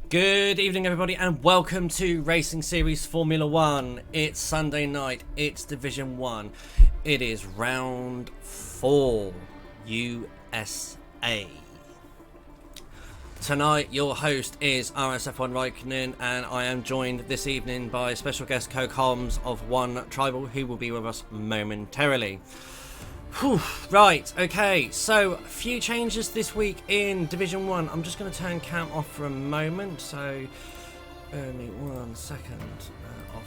Good evening, everybody, and welcome to Racing Series Formula 1. It's Sunday night, it's Division 1. It is round 4, USA. Tonight, your host is RSF1 Chicane, and I am joined this evening by special guest Coke Holmes of One Tribal, who will be with us momentarily. Whew, right, okay, so a few changes this week in Division 1. I'm just going to turn cam off for a moment, so bear me 1 second. Off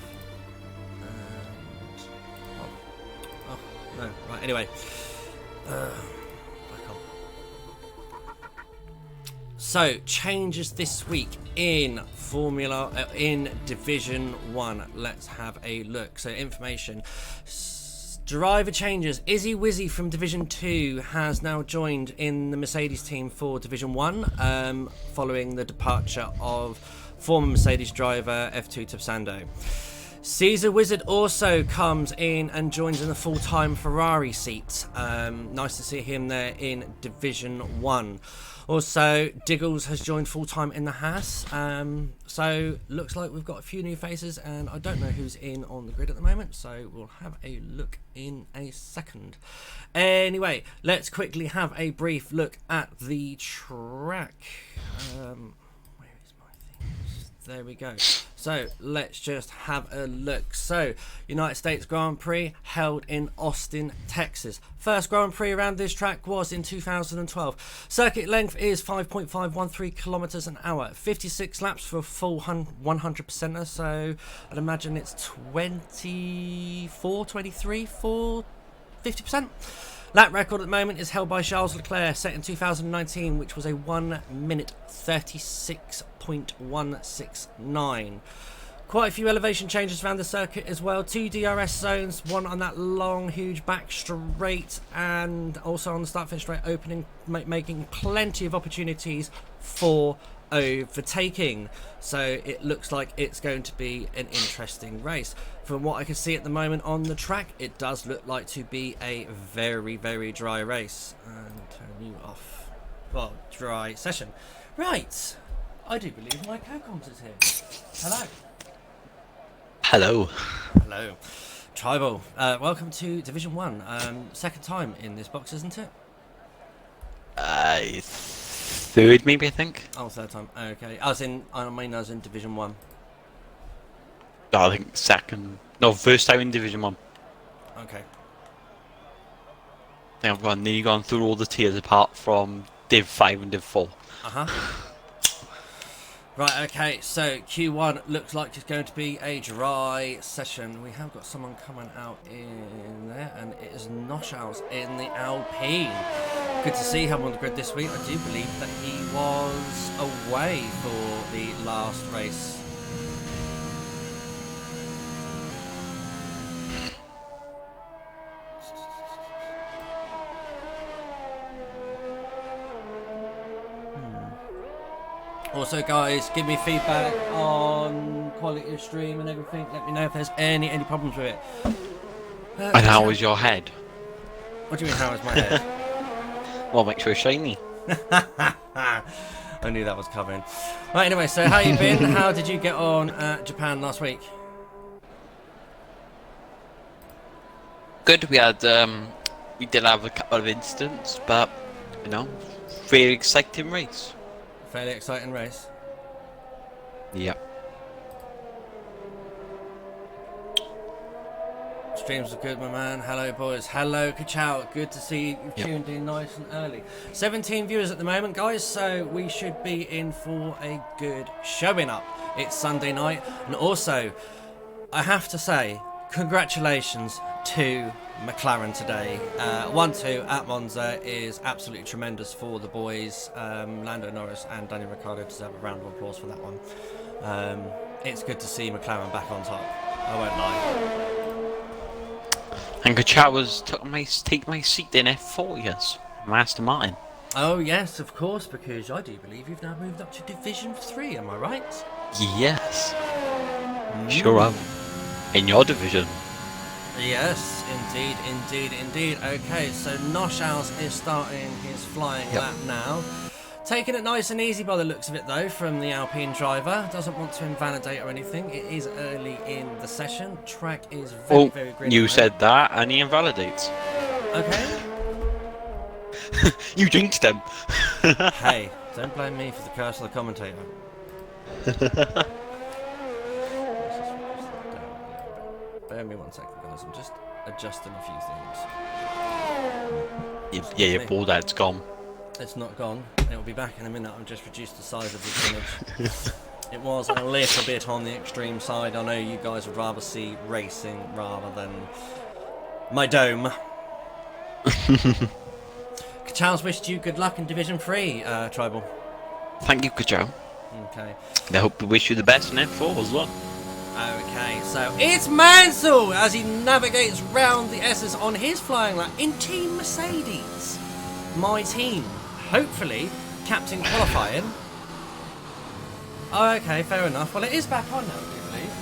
and off. Oh, no, right, anyway. Back on. So, changes this week in in Division 1. Let's have a look. So, information. Driver changes. Izzy Wizzy from Division 2 has now joined in the Mercedes team for Division 1, following the departure of former Mercedes driver F2 Tapsando. Caesar Wizard also comes in and joins in the full-time Ferrari seat. Nice to see him there in Division 1. Also, Diggles has joined full-time in the Haas. So, looks like we've got a few new faces, and I don't know who's in on the grid at the moment, so we'll have a look in a second. Anyway, let's quickly have a brief look at the track. Where is my things? There we go. So, let's just have a look. So, United States Grand Prix held in Austin, Texas. First Grand Prix around this track was in 2012. Circuit length is 5.513 kilometers an hour. 56 laps for a full 100%er, so I'd imagine it's 23 for 50%. Lap record at the moment is held by Charles Leclerc, set in 2019, which was a 1 minute 36.169. Quite a few elevation changes around the circuit as well. 2 DRS zones, one on that long, huge back straight, and also on the start-finish straight opening, making plenty of opportunities for overtaking. So it looks like it's going to be an interesting race. From what I can see at the moment on the track, it does look like to be a very, very dry race. And turn you off. Well, dry session. Right. I do believe my co-coms is here. Hello. Hello. Hello. Tribal. Welcome to Division 1. Second time in this box, isn't it? Third, maybe, I think. Oh, third time. Okay. I mean, I was in Division 1. No, I think second. No, first time in Division 1. Okay. I think I've nearly gone through all the tiers apart from Div 5 and Div 4. Uh-huh. Right, okay, so Q1 looks like it's going to be a dry session. We have got someone coming out in there, and it is Noshals in the Alpine. Good to see him on the grid this week. I do believe that he was away for the last race. Also, guys, give me feedback on quality of stream and everything. Let me know if there's any problems with it. And how was your head? What do you mean, how is my head? Well, make sure it's shiny. I knew that was coming. Right, anyway, so how you been? How did you get on at Japan last week? Good. We did have a couple of incidents, but very exciting race. Fairly exciting race. Yep. Streams are good, my man. Hello, boys. Hello, Kachow. Good to see you've tuned in nice and early. 17 viewers at the moment, guys, so we should be in for a good showing up. It's Sunday night, and also, I have to say, congratulations to McLaren today. 1-2 at Monza is absolutely tremendous for the boys. Lando Norris and Daniel Ricciardo deserve a round of applause for that one. It's good to see McLaren back on top. I won't lie. And Kachawa's take my seat in F4, yes. Master Martin. Oh yes, of course, because I do believe you've now moved up to Division 3, am I right? Yes. Sure am. In your division. Yes, indeed. Okay, so Noshals is starting his flying lap now. Taking it nice and easy by the looks of it, though, from the Alpine driver. Doesn't want to invalidate or anything. It is early in the session. Track is very green. You said that, and he invalidates. Okay. You jinxed him. Hey, don't blame me for the curse of the commentator. Bear me 1 second, guys. I'm just adjusting a few things. Your bald head's gone. It's not gone. It'll be back in a minute. I've just reduced the size of the image. It was a little bit on the extreme side. I know you guys would rather see racing rather than my dome. Charles wished you good luck in Division 3, Tribal. Thank you, Kachow. Okay. I hope we wish you the best in F4 as well. Okay, so it's Mansell as he navigates round the S's on his flying lap in Team Mercedes. My team, hopefully, captain qualifying. Oh, okay, fair enough. Well, it is back on now, I believe.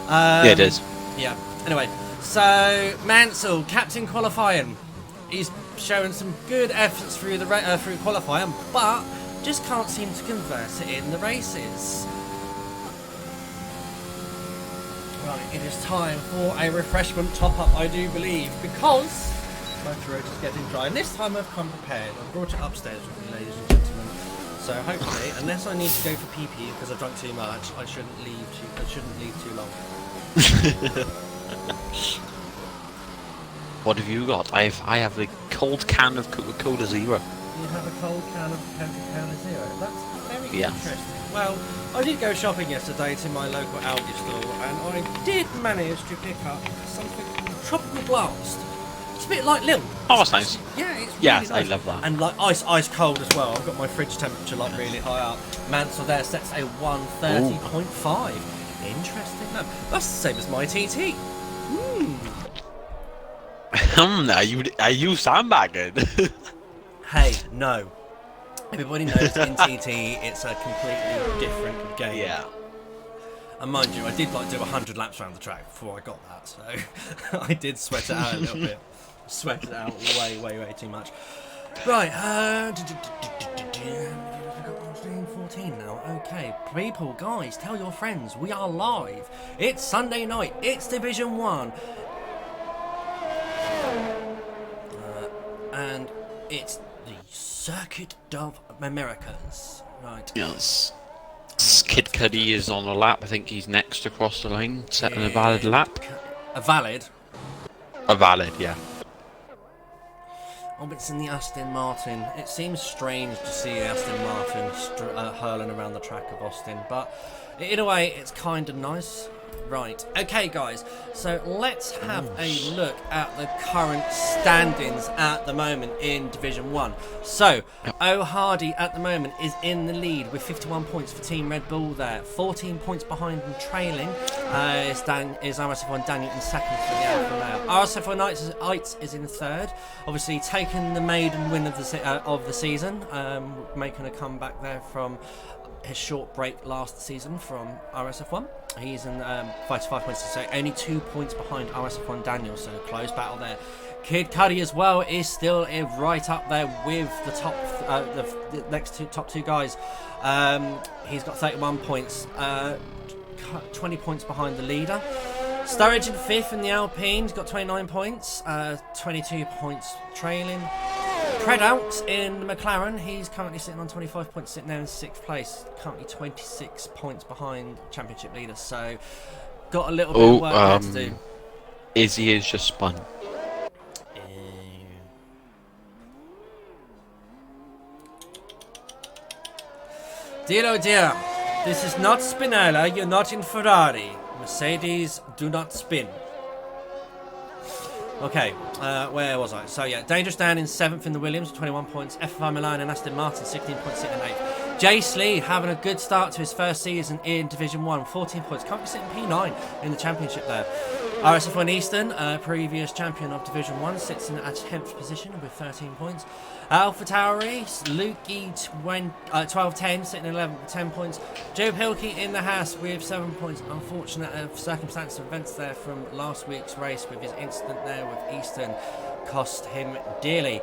Yeah, it is. Yeah. Anyway, so Mansell, captain qualifying. He's showing some good efforts through the through qualifying, but just can't seem to convert it in the races. Right, it is time for a refreshment top-up, I do believe, because my throat is getting dry. And this time I've come prepared. I've brought it upstairs with me, ladies and gentlemen. So hopefully, unless I need to go for pee-pee because I've drunk too much, I shouldn't leave too long. What have you got? I have a cold can of Coca-Cola Zero. You have a cold can of Coca-Cola Zero. That's very interesting. Well, I did go shopping yesterday to my local Aldi store, and I did manage to pick up something called Tropical Blast. It's a bit like Lil. Oh, that's nice. Yeah, it's really nice. I love that. And like ice cold as well. I've got my fridge temperature like really high up. Mansell there sets a 130.5. Interesting. No, that's the same as my TT. Are you sandbagging? Hey, no. Everybody knows in TT it's a completely different game. Yeah. And mind you, I did like do 100 laps around the track before I got that, so I did sweat it out a little bit. Sweat it out way too much. Right, 14 now. Okay, people, guys, tell your friends we are live. It's Sunday night. It's Division 1. And it's the Circuit of Americas. Right. Yes. Kid Cudi is on a lap. I think he's next across the line, setting a valid lap. A valid? A valid, yeah. Oh, but it's in the Aston Martin. It seems strange to see Aston Martin hurling around the track of Austin, but in a way, it's kind of nice. Right, okay guys, so let's have a look at the current standings at the moment in Division 1. So, O'Hardy at the moment is in the lead with 51 points for Team Red Bull there. 14 points behind and trailing is RSF1 Daniel in second for the Alpha Male. RSF1 Knights is in third, obviously taking the maiden win of the season, making a comeback there from his short break last season from RSF1. He's in 5 points to say, only 2 points behind RSF1 Daniel, so close battle there. Kid Cudi as well is still right up there with the top, the next top two guys. He's got 31 points, 20 points behind the leader. Sturridge in 5th in the Alpine, he's got 29 points, 22 points trailing. Predout in the McLaren, he's currently sitting on 25 points, sitting there in 6th place, currently 26 points behind championship leader, so got a little bit of work there to do. Izzy is just spun. Dear oh dear, this is not Spinella, you're not in Ferrari. Mercedes do not spin. Okay, where was I? So yeah, Dangerous Dan in 7th in the Williams, 21 points. F05 Milan and Aston Martin, 16 points, sitting in 8th. Jace Lee having a good start to his first season in Division 1, 14 points. Currently sitting P9 in the championship there. RSF1 Eastern, previous champion of Division 1, sits in a 10th position with 13 points. Alpha Tauri, Lukey 12-10, sitting in 11th with 10 points. Joe Pilkey in the Haas with 7 points. Unfortunate circumstances and events there from last week's race with his incident there with Eastern cost him dearly.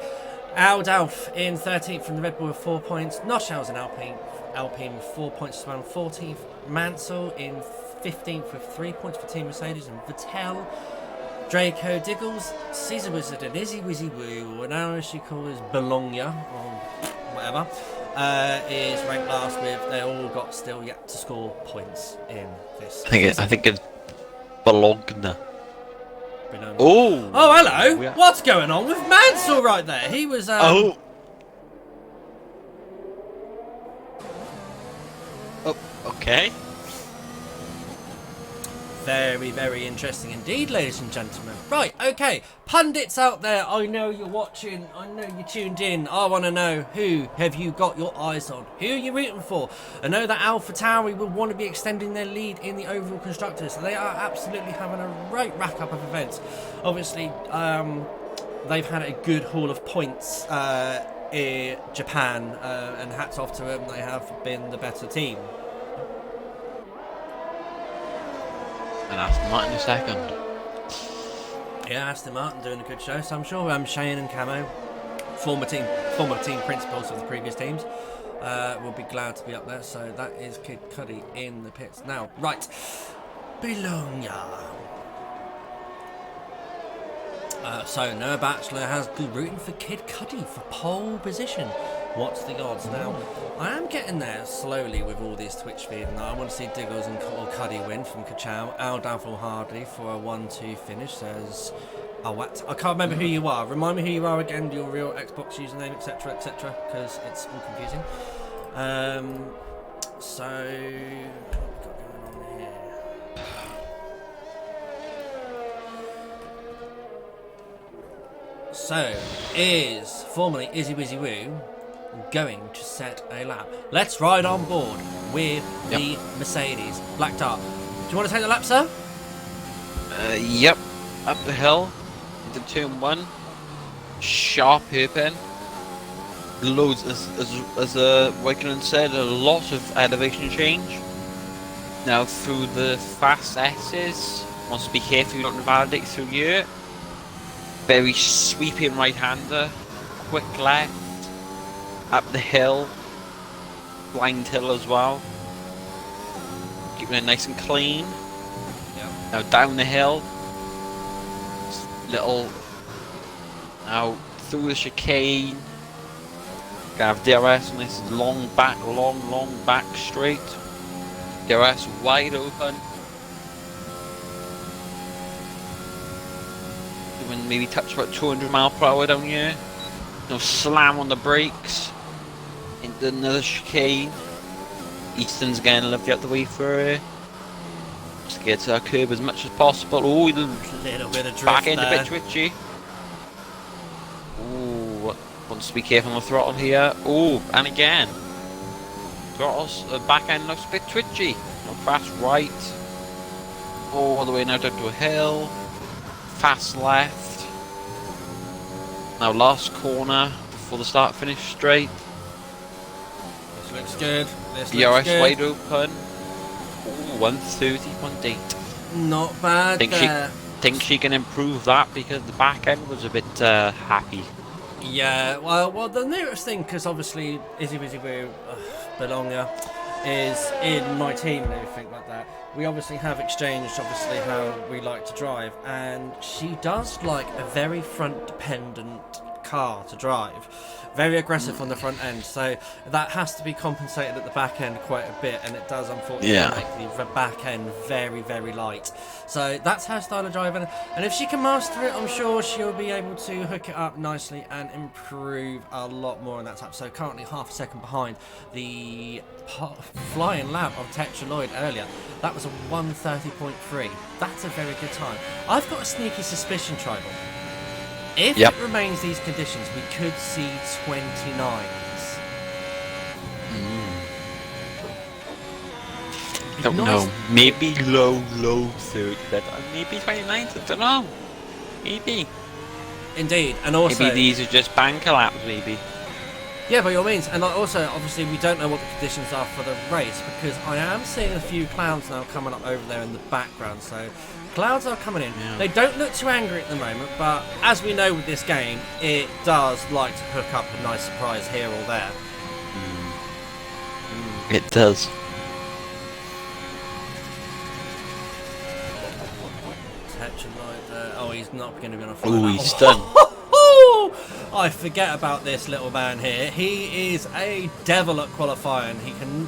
Aldalf in 13th from the Red Bull with 4 points. Noshels in Alpine with 4 points as well. 14th, Mansell in 15th with 3 points for Team Mercedes. And Vettel, Draco, Diggles, Caesar Wizard, and Izzy Wizzy Woo, or now she calls Bologna, or whatever, is ranked last with. They all got still yet to score points in this. I think it's Bologna. Oh, hello! What's going on with Mansell right there? He was. Oh, okay. Very, very interesting indeed, ladies and gentlemen. Right, okay. Pundits out there, I know you're watching. I know you're tuned in. I want to know, who have you got your eyes on? Who are you rooting for? I know that AlphaTauri will want to be extending their lead in the overall constructors. So they are absolutely having a right rack up of events. Obviously, they've had a good haul of points in Japan, and hats off to them. They have been the better team. And Aston Martin in second. Yeah, Aston Martin doing a good show, so I'm sure Cheyenne and Camo, former team principals of the previous teams, will be glad to be up there. So that is Kid Cudi in the pits now. Right, Bologna. So Noah Bachelor has good rooting for Kid Cudi for pole position. What's the odds now? I am getting there slowly with all these Twitch feed, and I want to see Diggles and Cuddy win from Kachow. Aldalf Hardy for a 1-2 finish, says what? I can't remember who you are. Remind me who you are again, your real Xbox username, etc, etc, because it's all confusing. So what have we got going on here? So is formerly Izzy Wizzy Woo going to set a lap? Let's ride on board with the Mercedes Black Dart. Do you want to take the lap, sir? Yep. Up the hill, into turn 1, sharp hairpin. Loads, as Wycliffe said, a lot of elevation change. Now through the fast S's, wants to be careful you don't invalidate through here. Very sweeping right-hander, quick left. Up the hill, blind hill as well, keeping it nice and clean. Now down the hill, little, now through the chicane, gonna have DRS on this long back straight, DRS wide open, doing maybe touch about 200 mph down here, no slam on the brakes. Into another chicane. Easton's getting left out the way for her. Just to get to that curb as much as possible. Oh, a little bit of drift back end there. a bit twitchy. Oh, wants to be careful on the throttle here. Oh, and again. Throttle's back end looks a bit twitchy. No fast right. Oh, all the way now down to a hill. Fast left. Now last corner before the start finish straight. This looks good. This DRS looks good. wide open. Ooh, 130.8. Not bad. Think she can improve that because the back end was a bit happy. Yeah, well, the nearest thing, because obviously Izzy Wizzy Woo, Bologna, is in my team and everything like that. We obviously have exchanged, obviously, how we like to drive, and she does like a very front-dependent car to drive. Very aggressive on the front end, so that has to be compensated at the back end quite a bit, and it does unfortunately make the back end very, very light. So that's her style of driving, and if she can master it, I'm sure she'll be able to hook it up nicely and improve a lot more on that type. So currently half a second behind the flying lap of Tetra Lloyd earlier. That was a 1:30.3. That's a very good time. I've got a sneaky suspicion, Tribal. If it remains these conditions, we could see 29s. Don't know. Maybe low 30, but maybe 29s. I don't know. Maybe. Indeed, and also maybe these are just banker laps. Maybe. Yeah, by all means. And also, obviously, we don't know what the conditions are for the race because I am seeing a few clouds now coming up over there in the background. So clouds are coming in. Yeah. They don't look too angry at the moment, but as we know with this game, it does like to hook up a nice surprise here or there. It does. Oh, he's not going to be on a fly. Ooh, he's done. I forget about this little man here. He is a devil at qualifying. He can.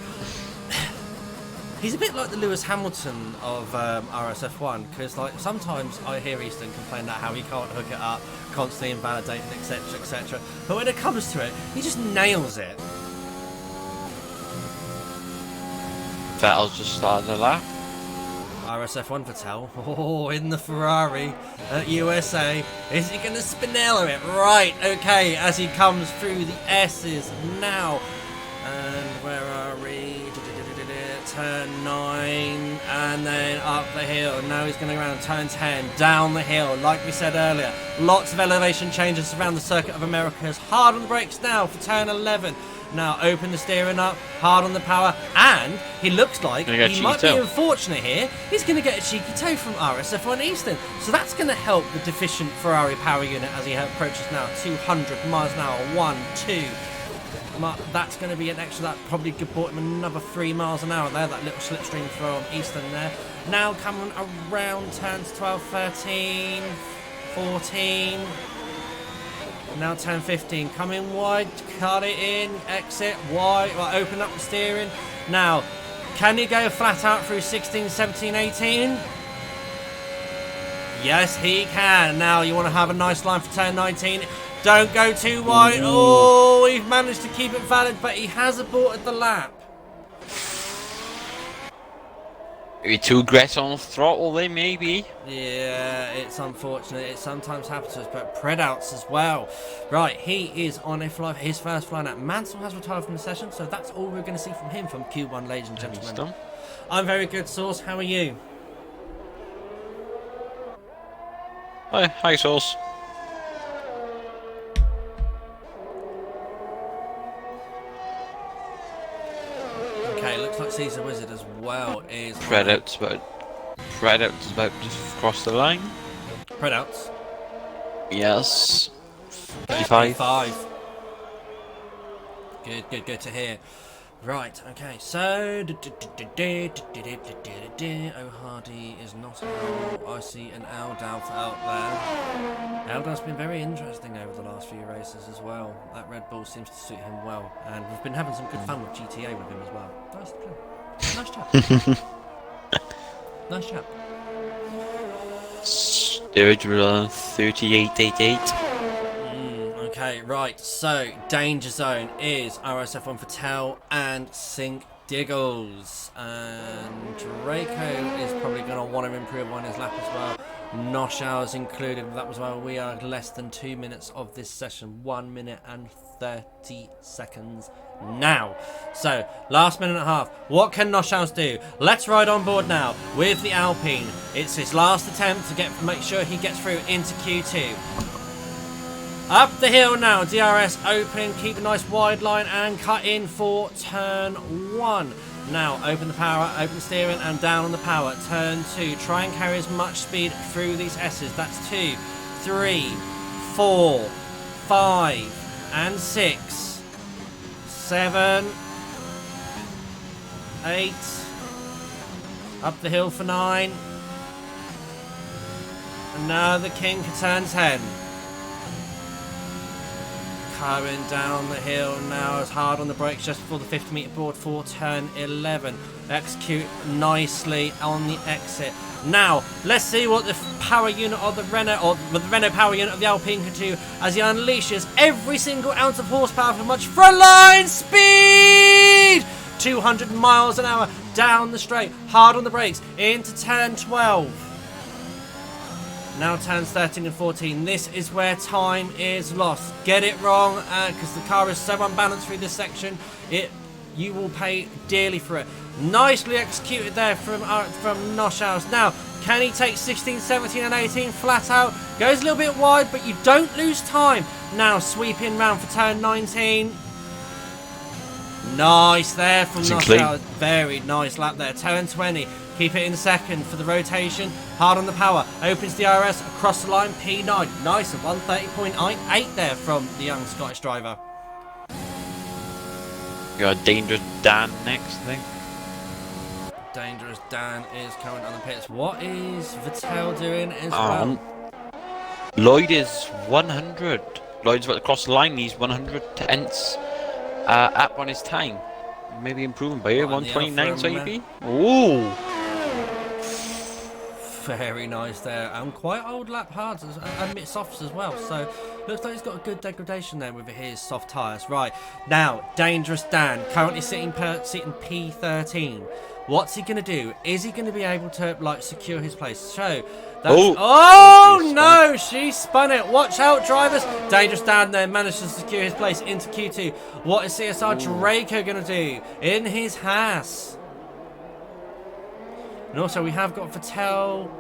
He's a bit like the Lewis Hamilton of RSF1 because, like, sometimes I hear Easton complain about how he can't hook it up, constantly invalidating, etc., etc. But when it comes to it, he just nails it. Vettel's just started the lap. RSF1 Patel, oh, in the Ferrari at USA. Is he going to Spinella it? Right, okay, as he comes through the S's now. And where are we? Turn 9, and then up the hill. Now he's going to go around turn 10, down the hill. Like we said earlier, lots of elevation changes around the Circuit of Americas. Hard on the brakes now for turn 11. Now open the steering up, hard on the power, and he looks like he might be unfortunate here. He's going to get a cheeky toe from RSF1 Easton. So that's going to help the deficient Ferrari power unit as he approaches now 200 miles an hour. 1, 2. That's going to be an extra, that probably could bought him another 3 miles an hour there, that little slipstream from Easton there. Now coming around turns 12, 13, 14. Now turn 15, coming wide, cut it in, exit, wide, well, open up the steering. Now, can you go flat out through 16, 17, 18? Yes, he can. Now, you want to have a nice line for turn 19. Don't go too wide. Oh, he's managed to keep it valid, but he has aborted the lap. Maybe too aggressive on the throttle, then maybe. Yeah, it's unfortunate. It sometimes happens to us, but Predouts as well. Right, he is on his first flying out. Mansell has retired from the session, so that's all we're going to see from him from Q1, ladies and gentlemen. I'm very good, Source. How are you? Hi, Source. Okay, looks like Caesar Wizard as well is... Predaut's about to cross the line. Predouts? Yes. 35. Good to hear. Right, okay, so... Oh, Hardy is not out. I see an Eldalf out there. Eldalf's been very interesting over the last few races as well. That Red Bull seems to suit him well. And we've been having some good fun with GTA with him as well. Nice chap. Nice chap. Sturridge 3888. Okay, right, so Danger Zone is RSF1 Patel and Sink Diggles. And Draco is probably going to want to improve on his lap as well. Noshau's included with that as well. We are less than 2 minutes of this session. 1 minute and 30 seconds now. So, last minute and a half. What can Noshau's do? Let's ride on board now with the Alpine. It's his last attempt to make sure he gets through into Q2. Up the hill now, DRS open, keep a nice wide line and cut in for turn 1. Now open the power, open the steering and down on the power. Turn 2, try and carry as much speed through these S's. That's 2, 3, 4, 5 and 6, 7, 8. Up the hill for 9. And now the King can turn 10. Coming down the hill now as hard on the brakes just before the 50-meter board for turn 11. Execute nicely on the exit. Now, let's see what the power unit of the Renault, or the Renault power unit of the Alpine can do as he unleashes every single ounce of horsepower for much frontline speed! 200 miles an hour down the straight, hard on the brakes, into turn 12. Now turns 13 and 14. This is where time is lost. Get it wrong, because the car is so unbalanced through this section. You will pay dearly for it. Nicely executed there from Noshaus. Now, can he take 16, 17 and 18 flat out? Goes a little bit wide, but you don't lose time. Now sweeping round for turn 19. Nice there from Isn't clean. Noshao. Very nice lap there. 10:20. Keep it in second for the rotation. Hard on the power. Opens the RS across the line. P9. Nice at 130.8 there from the young Scottish driver. Got a Dangerous Dan next, I think. Dangerous Dan is coming on the pits. What is Vettel doing as well? Lloyd is 100. Lloyd's about to cross the line. He's 100 tenths up on his time. Maybe improving by 129 maybe. Ooh. Very nice there. And quite old lap hards and softs as well. So looks like he's got a good degradation there with his soft tyres. Right, now Dangerous Dan currently sitting P13. What's he going to do? Is he going to be able to like secure his place? So that's, oh no, she spun it. Watch out, drivers. Dangerous Dan there managed to secure his place into Q2. What is CSR Draco going to do in his Haas? And also we have got Vettel.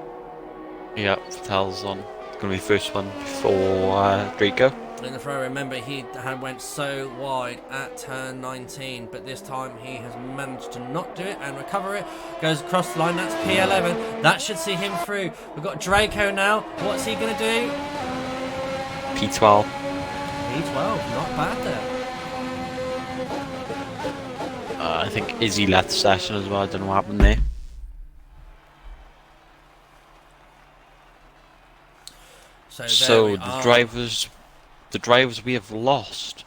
Yeah, Vettel's on. Going to be the first one before Draco. In the throw, remember he went so wide at turn 19, but this time he has managed to not do it and recover it. Goes across the line, that's P11. That should see him through. We've got Draco now. What's he going to do? P12. P12, not bad there. I think Izzy left the session as well. I don't know what happened there. So the drivers we have lost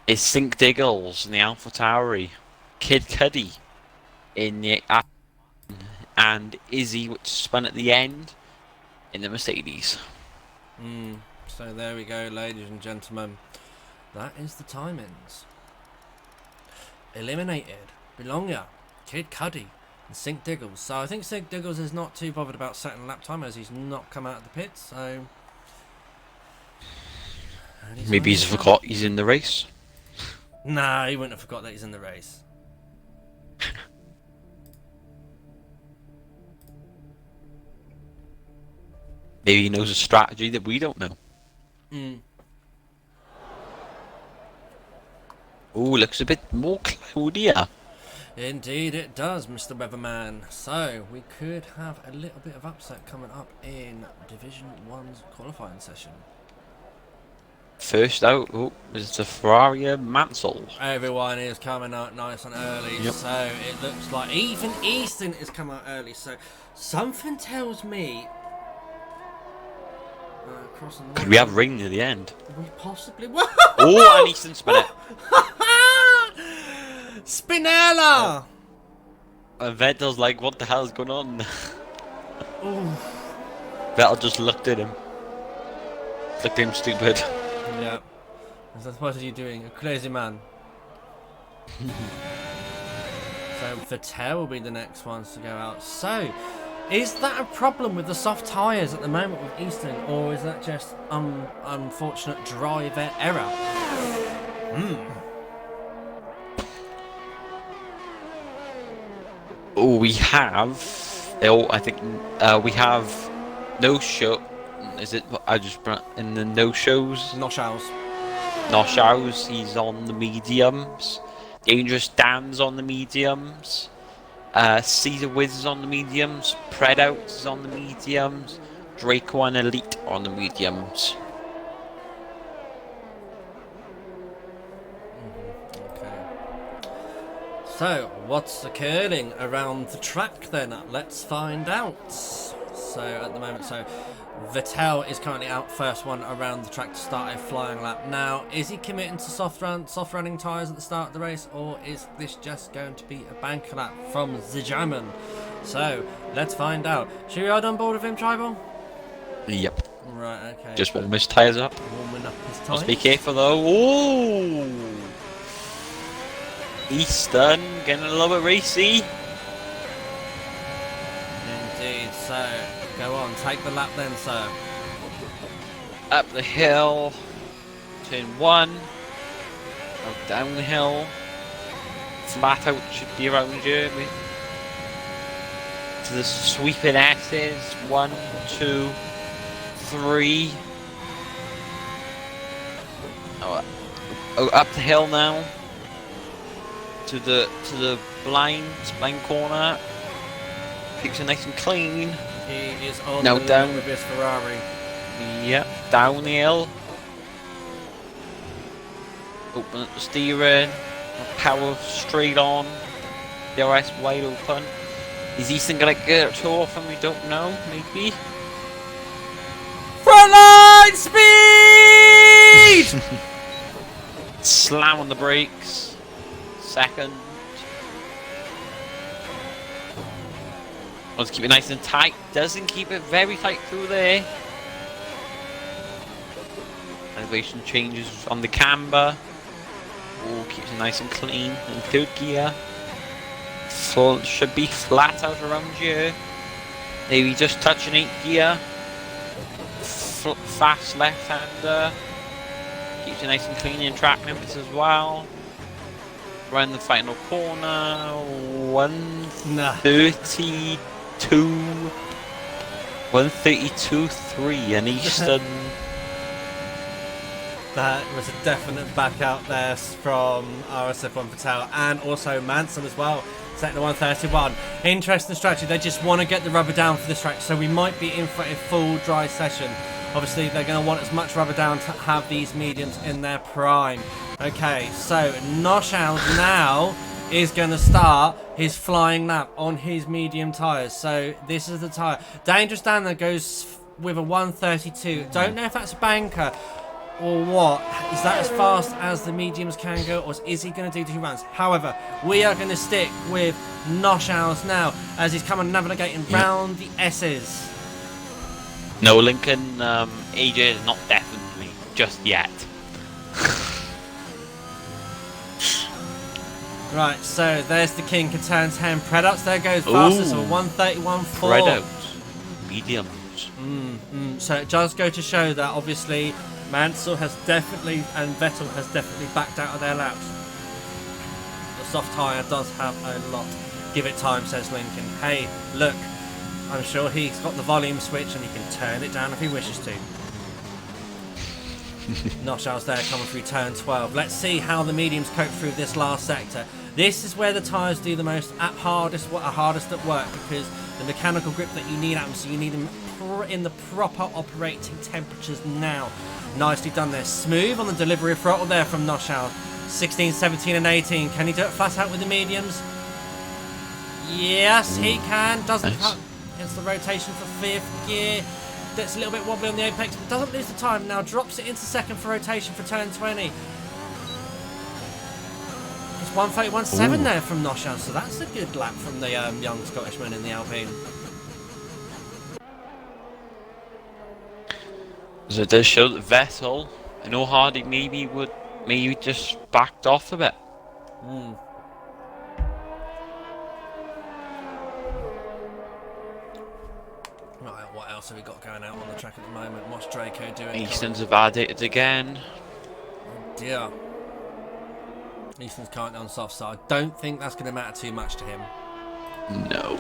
is Sink Diggles in the Alpha Tauri, Kid Cuddy in the and Izzy, which spun at the end in the Mercedes. So there we go, ladies and gentlemen. That is the timings. Eliminated Belonga, Kid Cuddy, and Sink Diggles. So I think Sink Diggles is not too bothered about setting lap time as he's not come out of the pits. So maybe he's forgot he's in the race. Nah, he wouldn't have forgot that he's in the race. Maybe he knows a strategy that we don't know. Oh, looks a bit more cloudier. Indeed it does, Mr. Weatherman. So we could have a little bit of upset coming up in Division 1's qualifying session. First out is the Ferrari Mansell. Everyone is coming out nice and early, so it looks like even Easton is coming out early. So something tells me. Could we have rain near the end? We possibly will. Oh, and Easton spin it. Spinella! And Vettel's like, what the hell is going on? Vettel just looked at him. Looked at him stupid. Yeah. What are you doing? A crazy man. So Vettel will be the next ones to go out. So, is that a problem with the soft tyres at the moment with Easton, or is that just unfortunate driver error? Oh, we have. Oh, I think we have no show. Is it? I just in the no shows. Noshows. Noshows. He's on the mediums. Dangerous Dan's on the mediums. Caesar Wiz is on the mediums. Predout is on the mediums. Draco and Elite on the mediums. So, what's occurring around the track then? Let's find out. So, at the moment, Vettel is currently out first one around the track to start a flying lap. Now, is he committing to soft running tyres at the start of the race, or is this just going to be a banker lap from the German? So, let's find out. Should we ride on board with him, Tribal? Yep. Right, okay. Just warm his tyres up. Warming up his tyres. Must be careful though. Ooh! Easton getting a little bit racy. Indeed, so go on, take the lap then, sir. Up the hill, turn 1, out down the hill, flat out should be around here. To the sweeping S's, 1, 2, 3. Oh, up the hill now. to the blind corner. Keeps it nice and clean. He is on Now the down limit with his Ferrari. Yep, downhill. Open up the steering. Power straight on. DRS wide open. Is Easton gonna get it off and we don't know? Maybe. Frontline speed! Slam on the brakes. Second. Wants to keep it nice and tight. Doesn't keep it very tight through there. Elevation changes on the camber. Oh, keeps it nice and clean in third gear. Full should be flat out around here. Maybe just touching 8th gear. Fast left-hander. Keeps it nice and clean in track limits as well. Around the final corner. 132. 132.3 and Easton. That was a definite back out there from RSF1 Patel and also Manson as well. Setting the 131. Interesting strategy. They just want to get the rubber down for this track, so we might be in for a full dry session. Obviously, they're going to want as much rubber down to have these mediums in their prime. Okay, so Noshaus now is going to start his flying lap on his medium tyres. So this is the tyre. Dangerous Dan there goes with a 132. Don't know if that's a banker or what. Is that as fast as the mediums can go, or is he going to do 2 runs? However, we are going to stick with Noshaus now as he's coming navigating round the S's. No, Lincoln AJ is not definitely just yet. Right, so there's the King can turn 10. Predouts there goes fastest of 131.4. Predouts, mediums. So it does go to show that obviously Mansell has definitely and Vettel has definitely backed out of their laps. The soft tyre does have a lot. Give it time, says Lincoln. Hey, look, I'm sure he's got the volume switch and he can turn it down if he wishes to. Noshaus there coming through turn 12. Let's see how the mediums cope through this last sector. This is where the tyres do the most hardest at work, because the mechanical grip that you need at them, so you need them in the proper operating temperatures now. Nicely done there. Smooth on the delivery of throttle there from Noshaus. 16, 17 and 18. Can he do it flat out with the mediums? Yes, he can. Doesn't cut against the rotation for 5th gear. That's a little bit wobbly on the apex, but doesn't lose the time. Now drops it into second for rotation for turn 20. It's 131.7 there from Noshaus, so that's a good lap from the young Scottishman in the Alpine. So it does show that Vettel, I know Hardy maybe just backed off a bit. Right, what else have we got going out on the track at the moment? What's Draco doing? Easton's validated again. Oh dear. Easton's currently on soft side. Don't think that's going to matter too much to him. No.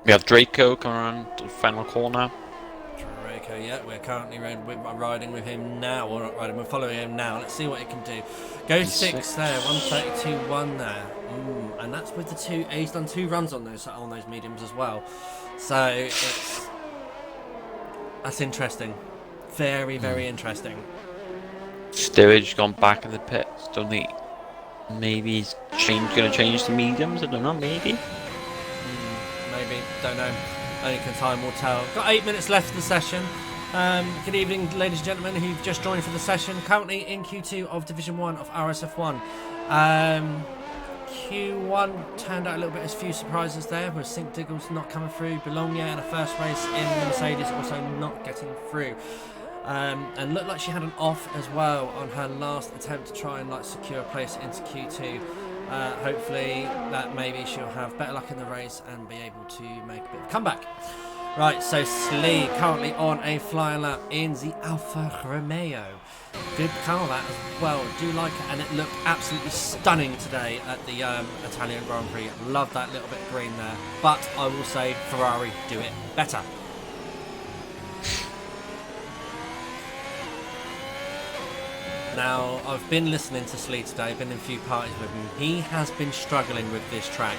We have Draco coming around to the final corner. Draco, yeah, we're currently riding with him now. We're not riding, we're following him now. Let's see what he can do. Go 6 there, 132.1 there. And that's with the 2. He's done 2 runs on those mediums as well. So that's interesting. Very, very interesting. Steerage gone back in the pits. Don't think maybe he's going to change the mediums. I don't know. Maybe. Maybe, don't know. Only time will tell. Got 8 minutes left of the session. Good evening, ladies and gentlemen who've just joined for the session. Currently in Q2 of Division 1 of RSF1. Q1 turned out a little bit as few surprises there, with Sink Diggles not coming through. Bologna in a first race in the Mercedes also not getting through. And looked like she had an off as well on her last attempt to try and secure a place into Q2. Hopefully that maybe she'll have better luck in the race and be able to make a bit of a comeback. Right, so Slee currently on a flying lap in the Alfa Romeo. Good car that as well, do like it, and it looked absolutely stunning today at the Italian Grand Prix. Love that little bit of green there, but I will say Ferrari do it better. Now, I've been listening to Slee today, been in a few parties with him. He has been struggling with this track.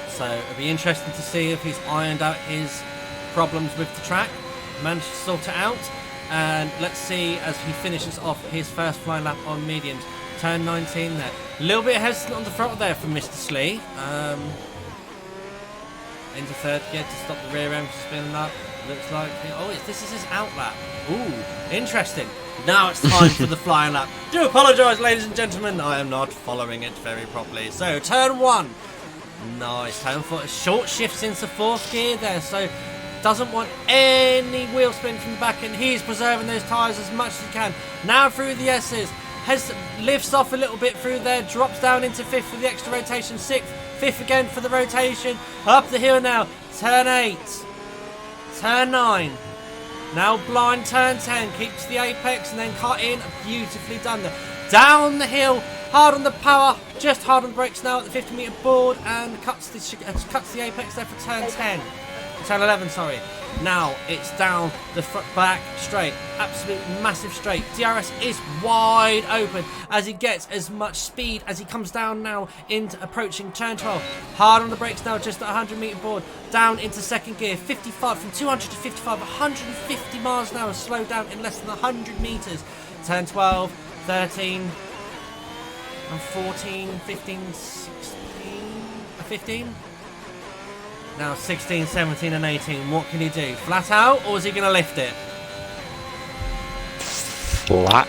So it'll be interesting to see if he's ironed out his problems with the track, managed to sort it out. And let's see as he finishes off his first flying lap on mediums. Turn 19 there. A little bit hesitant on the throttle there from Mr. Slee. Into third gear to stop the rear end from spinning up. Looks like... Oh, this is his out lap. Ooh, interesting. Now it's time for the flying lap. Do apologise, ladies and gentlemen. I am not following it very properly. So, turn 1. Nice. Turn 4. Short shifts into fourth gear there. So, doesn't want any wheel spin from the back end. He's preserving those tyres as much as he can. Now through the S's. Lifts off a little bit through there. Drops down into 5th for the extra rotation. 6th. 5th again for the rotation. Up the hill now. Turn 8. Turn 9. Now blind turn 10. Keeps the apex and then cut in. Beautifully done there. Down the hill. Hard on the power. Just hard on the brakes now at the 50 metre board. And cuts the apex there for turn 10. Turn 11, sorry. Now it's down the back straight. Absolute massive straight. DRS is wide open as he gets as much speed as he comes down now into approaching turn 12. Hard on the brakes now, just at 100 metre board. Down into second gear. 55 from 200 to 55. 150 miles an hour. Slow down in less than 100 metres. Turn 12, 13, and 14, 15, 16, 15. Now 16, 17 and 18. What can he do? Flat out or is he going to lift it? Flat.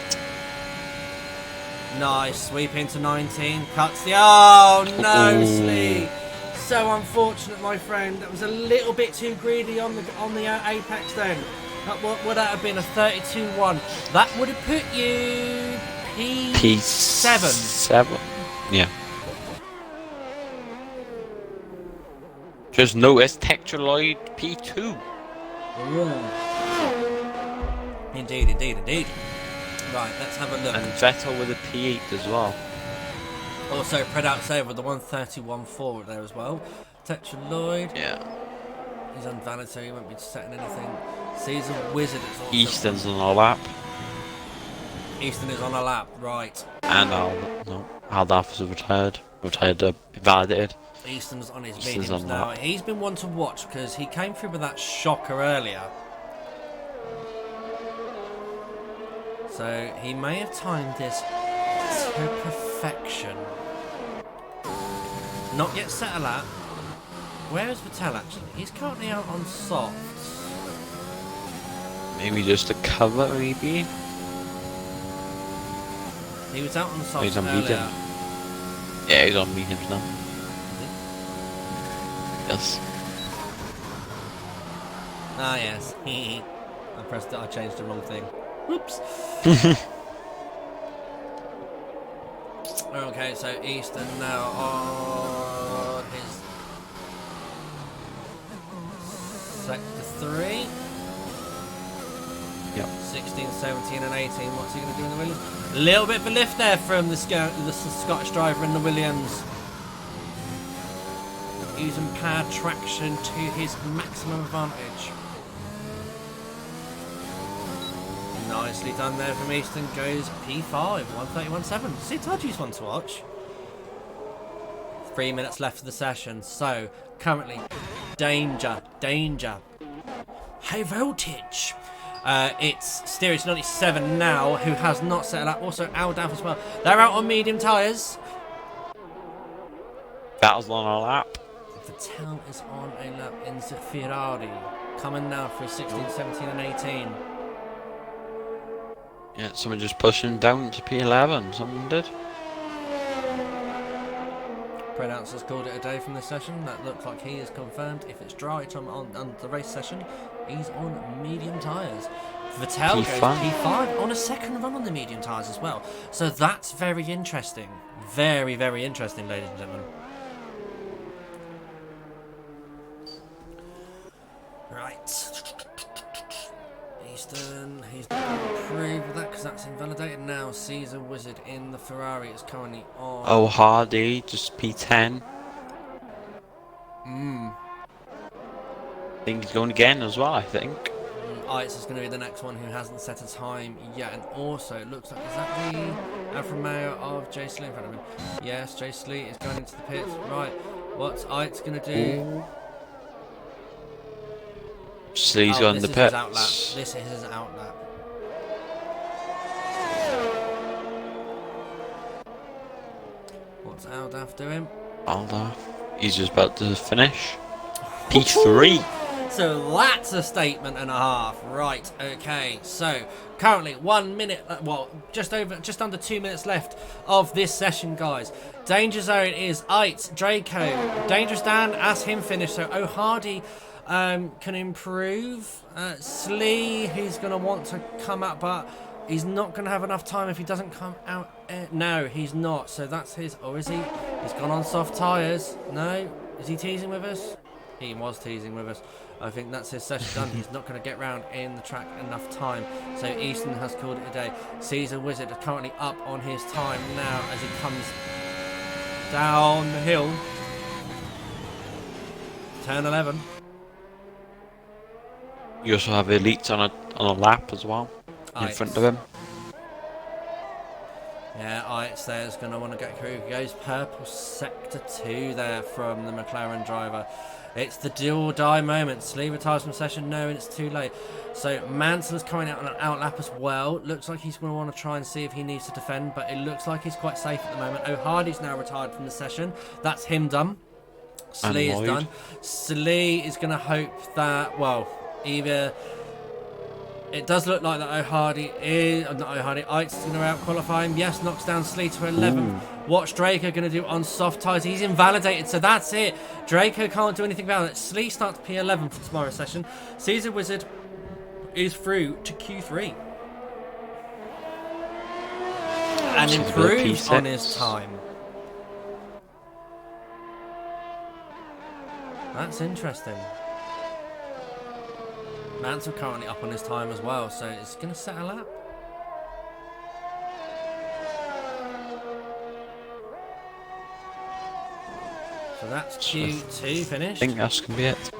Nice. Sweep into 19. Cuts the... Oh, no, Slee. So unfortunate, my friend. That was a little bit too greedy on the apex then. What would that have been? A 32-1. That would have put you... P7. 7. Yeah. Just notice Textualoid P2. Indeed, indeed, indeed. Right, let's have a look. And Vettel with a P8 as well. Also, Predat's over with the 131.4 there as well. Textualoid. Yeah. He's unvalid, so he won't be setting anything. Season Wizard is also... Easton's on a lap. Easton is on a lap, right. And Aldaf is retired. Invalidated. Easton's on his Easton's mediums on now. that. He's been one to watch because he came through with that shocker earlier. So he may have timed this to perfection. Not yet set a lap. Where is Vettel actually? He's currently out on soft. Maybe just a cover, maybe? He was out on soft He's on earlier. medium. Yeah, he's on mediums now. Yes. Ah, yes. I pressed it, I changed the wrong thing. Whoops. Okay, so Easton now on his sector 3. Yep. 16, 17 and 18. What's he going to do in the Williams? A little bit of a lift there from the Scottish driver in the Williams. Using power traction to his maximum advantage. Nicely done there from Easton. Goes P5, 131.7. See, told you he's one to watch. 3 minutes left of the session. So, currently, danger. High voltage. It's Steerage 97 now, who has not set it up. Also, Aldaf as well. They're out on medium tyres. Battle's on a lap. Vettel is on a lap in the Ferrari. Coming now for 16, 17 and 18. Yeah, someone just pushing down to P11. Someone did. Predat's has called it a day from this session. That looks like he is confirmed. If it's dry on the race session, he's on medium tyres. Vettel P5. goes P5 on a second run on the medium tyres as well. So that's very interesting. Very, very interesting, ladies and gentlemen. Right. Easton, he's approved of that because that's invalidated now. Caesar Wizard in the Ferrari is currently on. Oh, Hardy, just P10. I think he's going again as well, I think. Eitz is going to be the next one who hasn't set a time yet. And also, it looks like, is that the Alfa Romeo of Jay Slee in front of him? Yes, Jay Slee is going into the pits. Right, what's Eitz going to do? Slee's on the pits. This is his outlap. What's Aldaf doing? Aldaf, he's just about to finish. P3. So that's a statement and a half. Right, okay. So currently 1 minute, well, just under 2 minutes left of this session, guys. Danger zone is Eitz, Draco, Dangerous Dan, as him finish. So O'Hardy can improve. Slee, he's going to want to come out, but he's not going to have enough time if he doesn't come out. No, he's not. So that's his, or is he? He's gone on soft tyres. No, is he teasing with us? He was teasing with us. I think that's his session done. He's not going to get round in the track enough time. So Easton has called it a day. Caesar Wizard is currently up on his time now as he comes down the hill. Turn 11. You also have Elites on a lap as well, in front of him. Yeah, Eitz there is going to want to get through. He goes purple sector 2 there from the McLaren driver. It's the do or die moment. Slee retires from session. No, and it's too late. So Mansell's coming out on an outlap as well. Looks like he's going to want to try and see if he needs to defend, but it looks like he's quite safe at the moment. O'Hardy's now retired from the session. That's him done. Slee is done. Slee is going to hope that, well, either it does look like that O'Hardy is, not O'Hardy, Eitz is going to out-qualify him. Yes, knocks down Slee to 11th. What's Draco going to do on soft tyres? He's invalidated, so that's it. Draco can't do anything about it. Slee starts P11 for tomorrow's session. Caesar Wizard is through to Q3. And improves on his time. That's interesting. Mansell currently up on his time as well, so it's going to set a lap. So that's Q2 finished. I think that's going to be it.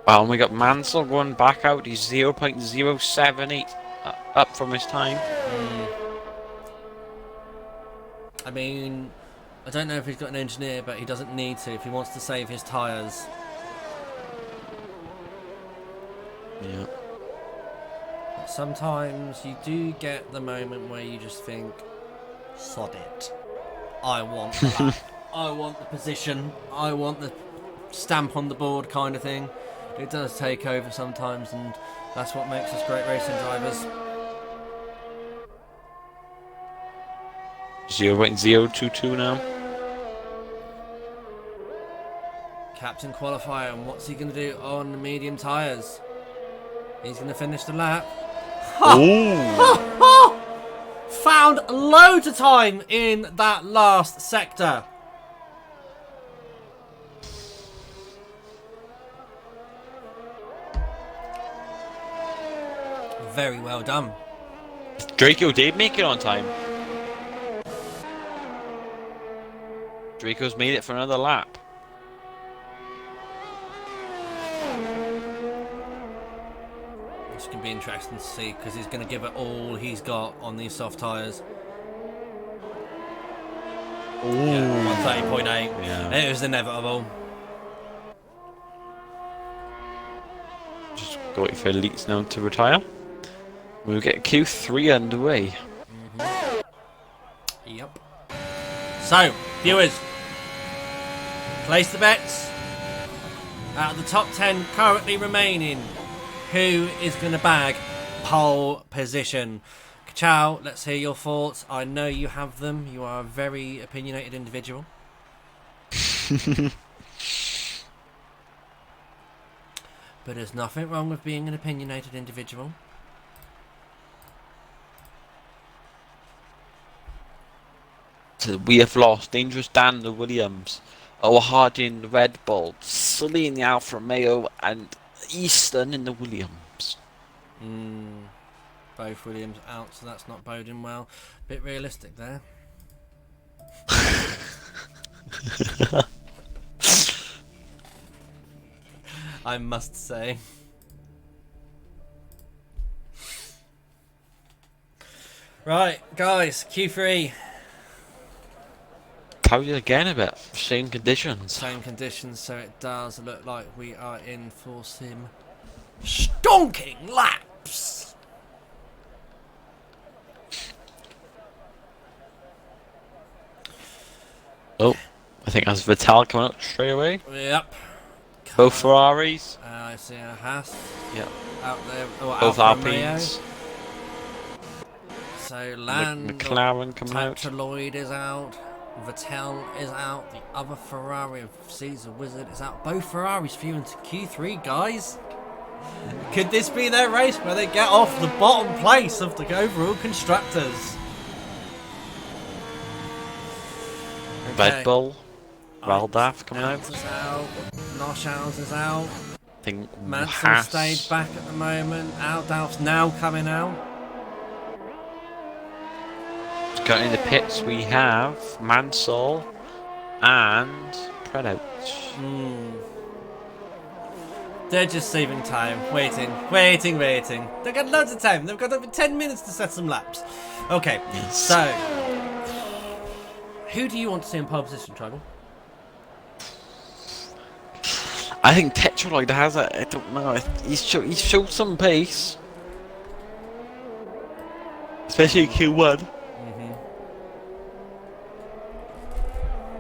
Well, and we got Mansell going back out. He's 0.078 up from his time. I mean, I don't know if he's got an engineer, but he doesn't need to if he wants to save his tyres. Yeah. But sometimes you do get the moment where you just think, sod it. I want that. I want the position. I want the stamp on the board kind of thing. It does take over sometimes, and that's what makes us great racing drivers. 0.022 now. Captain qualifier, and what's he going to do on the medium tyres? He's going to finish the lap. Found loads of time in that last sector. Very well done. Draco did make it on time. Draco's made it for another lap. It's going to be interesting to see because he's going to give it all he's got on these soft tyres. Yeah, 130.8. Yeah. It was inevitable. Just wait for Elites now to retire. We'll get Q3 underway. Yep. So, viewers, place the bets. Out of the top 10 currently remaining, who is going to bag pole position? Chow, let's hear your thoughts. I know you have them. You are a very opinionated individual. But there's nothing wrong with being an opinionated individual. So we have lost Dangerous Dan the Williams, O'Hardy in the Red Bull, Sully in the Alfa Romeo, and Easton in the Williams. Both Williams out, so that's not boding well. Bit realistic there. I must say. Right, guys, Q3. Carry it again a bit. Same conditions. Same conditions, so it does look like we are in for some stonking laps. Oh, I think that's Vettel coming up straight away. Yep. Both Ferraris. I see a Haas. Yep. Out there. Oh, Both Alfa Romeo. Alpines. So Land. McLaren coming out. Lloyd is out. Vettel is out. The other Ferrari of Caesar Wizard is out. Both Ferraris through into Q3, guys. Could this be their race where they get off the bottom place of the overall constructors? Red Bull. Valdaf coming out. Is out. Noshals is out. I think Mansell Haas. stayed back at the moment. Aldalf's now coming out. Got in the pits we have Mansell and Predout. They're just saving time, waiting. They've got loads of time. They've got over 10 minutes to set some laps. Okay, Yes. so who do you want to see in pole position, Tribal? I think Tetraloid has it. I don't know. He's showed some pace, especially in Q1.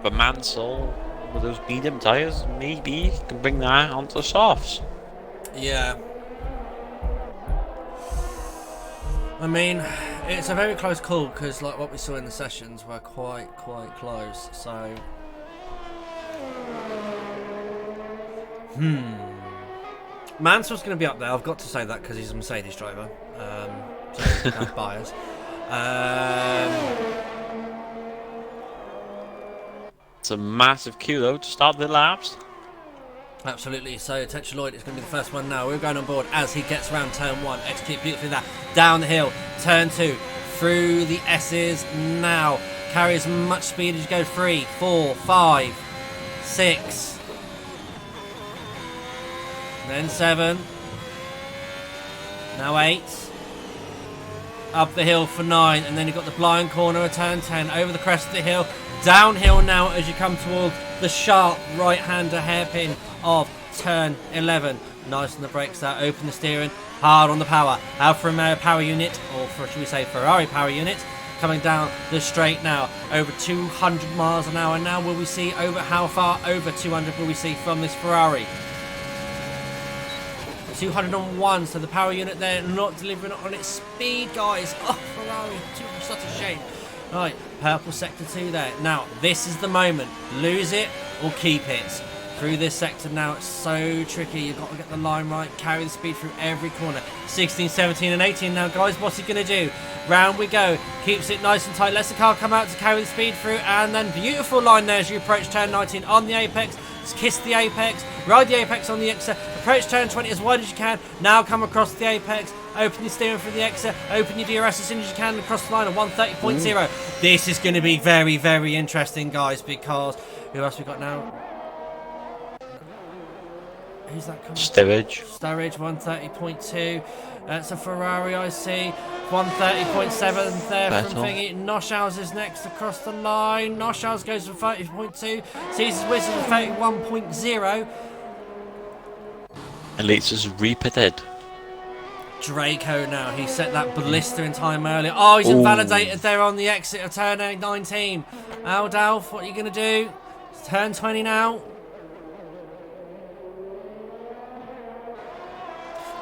But Mansell, with those medium tyres, maybe can bring that onto softs. Yeah. I mean, it's a very close call because, like what we saw in the sessions, were quite close. So, Mansell's going to be up there. I've got to say that because he's a Mercedes driver, so he's kind of biased. It's a massive queue though to start the laps. Absolutely. So Tetraloid is going to be the first one now. We're going on board as he gets around turn 1. Execute beautifully that. Down the hill. Turn 2. Through the S's now. Carry as much speed as you go. 3, 4, 5, 6. Then 7. Now 8. Up the hill for 9. And then you've got the blind corner of turn 10. Over the crest of the hill. Downhill now as you come towards the sharp right-hander hairpin of turn 11. Nice on the brakes there, open the steering, hard on the power. Alfa Romeo power unit, or should we say Ferrari power unit, coming down the straight now. Over 200 miles an hour now. Will we see over how far over 200 will we see from this Ferrari? 201, so the power unit there not delivering on its speed, guys. Oh, Ferrari, such a shame. Right, purple sector 2 there. Now, this is the moment. Lose it or keep it. Through this sector now, it's so tricky. You've got to get the line right, carry the speed through every corner. 16, 17 and 18 now, guys. What's he going to do? Round we go. Keeps it nice and tight. Lets the car come out to carry the speed through. And then beautiful line there as you approach turn 19 on the apex. Just kiss the apex. Ride the apex on the exit. Approach turn 20 as wide as you can. Now come across the apex. Open your steering through the exit. Open your DRS as soon as you can across the line at 130.0. This is going to be very, very interesting, guys, because who else we got now? Who's that coming? Sturridge. Sturridge, 130.2. That's a Ferrari, I see. 130.7 there from Thingy. Noshals is next across the line. Noshals goes for 30.2. Caesar's Wizard for 31.0. Elites is repitted. Draco now. He set that blister in time earlier. Oh, he's invalidated there on the exit of turn 19. Aldalf, what are you going to do? It's turn 20 now.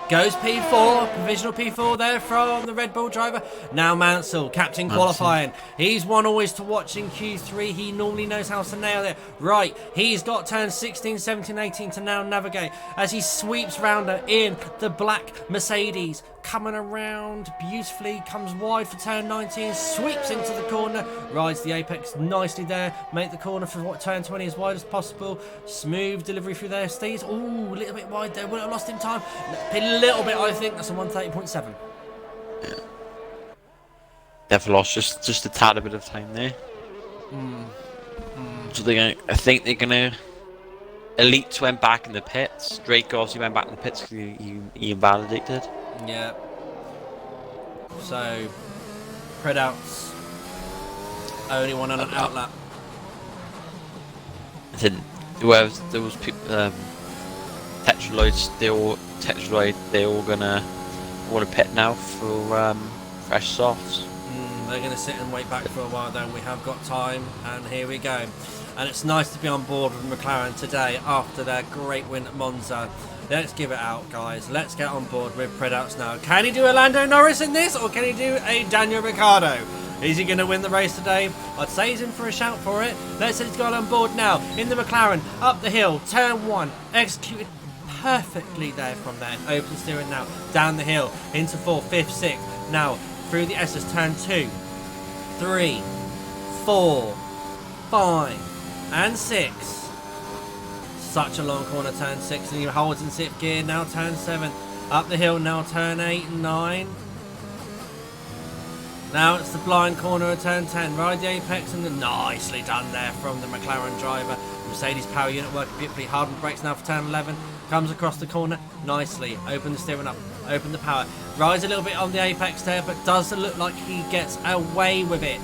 Goes P4, provisional P4 there from the Red Bull driver. Now Mansell, captain qualifying. He's one always to watch in Q3. He normally knows how to nail it. Right, he's got turns 16, 17, 18 to now navigate as he sweeps round her in the black Mercedes. Coming around beautifully, comes wide for turn 19, sweeps into the corner, rides the apex nicely there, make the corner for what turn 20 as wide as possible. Smooth delivery through there, Steves. Ooh, a little bit wide there, would have lost in time. A little bit, I think. That's a 130.7. Yeah. They've lost just a tad bit of time there. So I think they're gonna. Elites went back in the pits. Drake obviously went back in the pits because he invalidated. Yeah. So Predouts. Only one on an outlap. I said there was people, Tetraloid, they're all gonna want to pit now for fresh softs. They're going to sit and wait back for a while then. We have got time, and here we go. And it's nice to be on board with McLaren today after their great win at Monza. Let's give it out, guys. Let's get on board with Predouts now. Can he do a Lando Norris in this, or can he do a Daniel Ricciardo? Is he going to win the race today? I'd say he's in for a shout for it. Let's say he's got on board now. In the McLaren, up the hill, turn 1, executed perfectly there from there. Open steering now, down the hill, into 4th, 5th, 6th. Now, through the S's, turn 2, 3, 4, 5, and 6. Such a long corner, turn 6, and he holds in 6th gear. Now turn 7, up the hill, now turn 8 and 9. Now it's the blind corner of turn 10. Ride the apex, and nicely done there from the McLaren driver. Mercedes power unit working beautifully. Hard on brakes now for turn 11. Comes across the corner nicely. Open the steering up. Open the power. Rides a little bit on the apex there, but doesn't look like he gets away with it.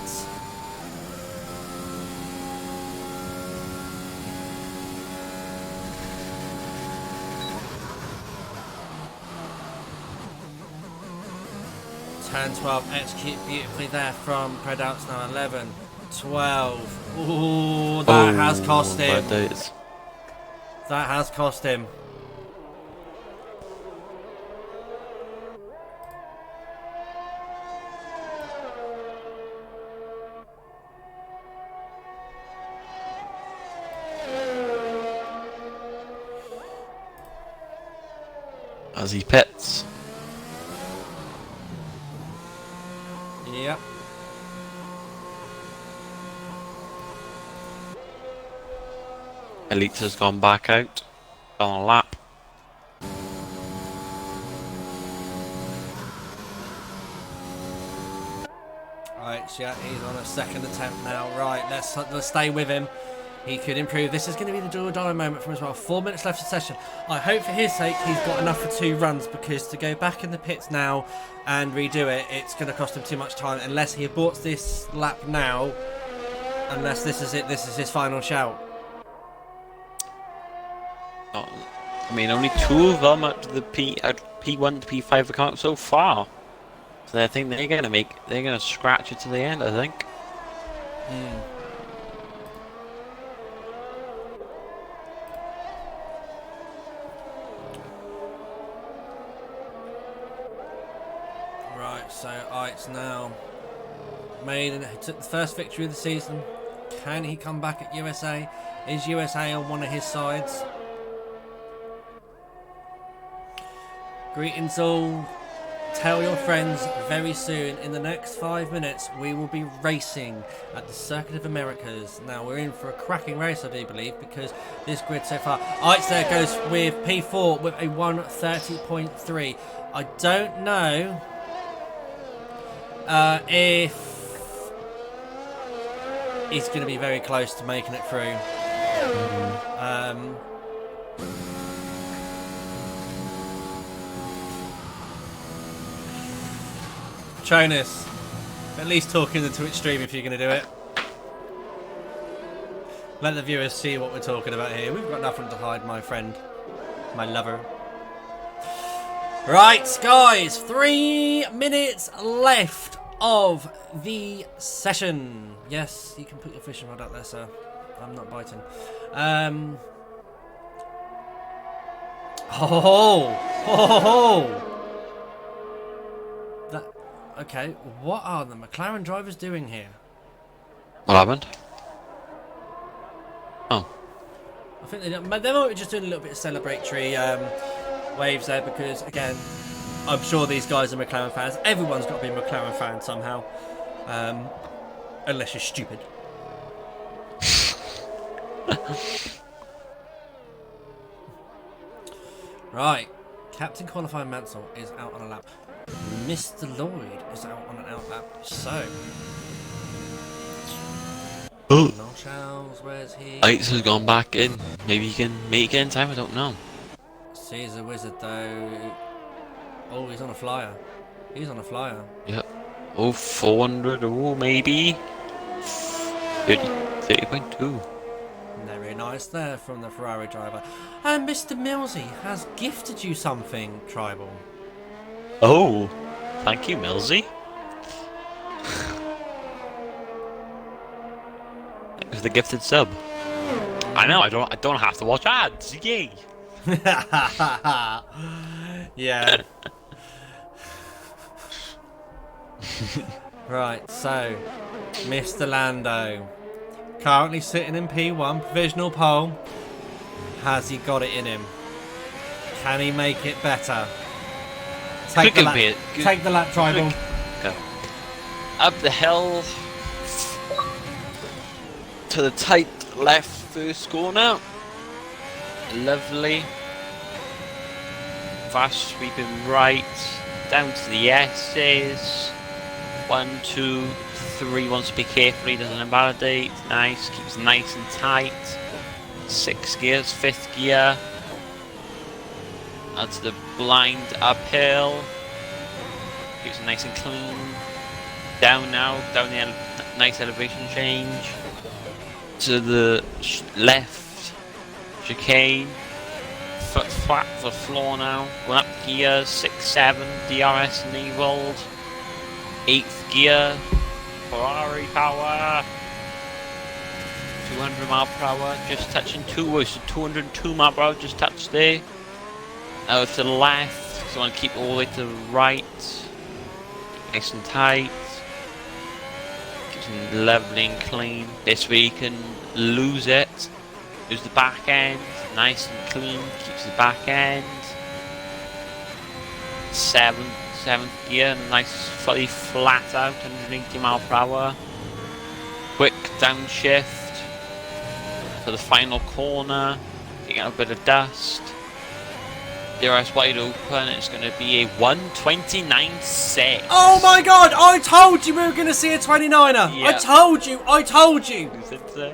Turn 12, execute beautifully there from Predouts now. 11, 12. Ooh, that has cost him. That has cost him. As he pits. Yep. Elite has gone back out on a lap. Right, yeah, he's on a second attempt now. Right, let's stay with him. He could improve. This is going to be the do or die moment for him as well. 4 minutes left of session. I hope for his sake he's got enough for 2 runs, because to go back in the pits now and redo it, it's going to cost him too much time unless he aborts this lap now. Unless this is it, this is his final shout. I mean, only 2 of them out of the P1 to P5 have come out so far. So I think they're gonna scratch it to the end, I think. Right, so Ike's now made and took the first victory of the season. Can he come back at USA? Is USA on one of his sides? Greetings all. Tell your friends very soon. In the next 5 minutes, we will be racing at the Circuit of Americas. Now, we're in for a cracking race, I do believe, because this grid so far. Ike's there goes with P4 with a 1:30.3. I don't know if he's going to be very close to making it through. Jonas, at least talk in the Twitch stream if you're going to do it. Let the viewers see what we're talking about here. We've got nothing to hide, my friend. My lover. Right, guys. 3 minutes left of the session. Yes, you can put your fishing rod out there, sir. I'm not biting. Okay, what are the McLaren drivers doing here? What happened? Oh. I think they might be just doing a little bit of celebratory waves there, because, again, I'm sure these guys are McLaren fans. Everyone's got to be a McLaren fan somehow. Unless you're stupid. Right. Captain Qualifying Mansell is out on a lap. Mr. Lloyd is out on an outlap. So, no Charles, where's he? Ites has gone back in. Maybe he can make it in time, I don't know. Caesar Wizard though. Oh, he's on a flyer. He's on a flyer. Yep. Oh, 400. Oh, maybe 30.2. Very nice there from the Ferrari driver. And Mr. Millsy has gifted you something, Tribal. Oh, thank you, Millsy. Thanks for the gifted sub. I know. I don't have to watch ads. Yay! Yeah. Right. So, Mr. Lando, currently sitting in P1, provisional pole. Has he got it in him? Can he make it better? Take the lap. Take the lap, Tribal. Go. Up the hill to the tight left first corner. Lovely. Fast sweeping right down to the S's. 1, 2, 3. Wants to be careful. He doesn't invalidate. Nice. Keeps nice and tight. 6 gears. 5th gear. That's the blind uphill. Keeps it nice and clean. Down now. Down the nice elevation change. To the left. Chicane. Foot flat to the floor now. Going up gears. 6, 7. DRS enabled. 8th gear. Ferrari power. 200 mile per hour. Just touching 202 mile per hour. Just touched there. Now to the left. So I want to keep all the way to the right. Nice and tight. Keeps it lovely and clean. This way you can lose it. Lose the back end. Nice and clean. Keeps the back end. 7th gear. Nice fully flat out. 180 mile per hour. Quick downshift. For the final corner. Getting out a bit of dust. DRS wide open. It's going to be a 129.6. Oh my god! I told you we were going to see a 29er! Yep. I told you! I told you! So?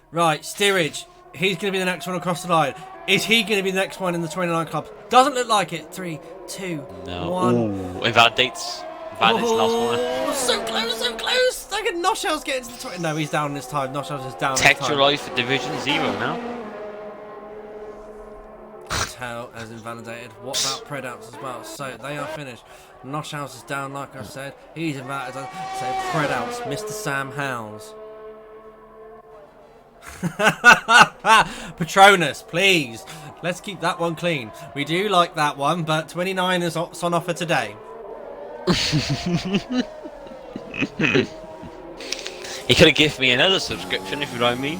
Right, steerage. He's going to be the next one across the line. Is he going to be the next one in the 29 club? Doesn't look like it. 3, 2, No. 1. Ooh, invalidates. Invalidates last corner. So close, so close! Look at Noshell's getting to the 20. No, he's down this time. Noshell's is down this time. Texturized for Division 0 now. Tail as invalidated. What about Predouts as well? So they are finished. Noshell's is down, like I said. He's invalidated. So Predouts, Mr. Sam Howes. Patronus, please. Let's keep that one clean. We do like that one, but 29 is on offer today. He could have given me another subscription, if you know what I mean.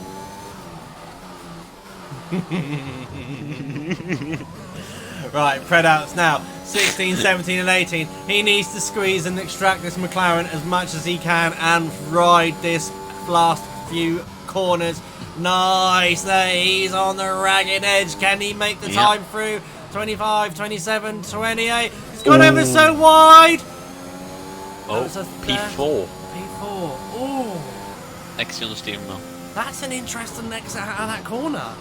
Right, Predouts now. 16, 17 and 18. He needs to squeeze and extract this McLaren as much as he can and ride this last few corners. Nice, there he's on the ragged edge. Can he make the time through? 25, 27, 28. He's gone ever so wide. Oh, P4. P4. Oh, Exit on the steering wheel. that's an interesting exit out of that corner.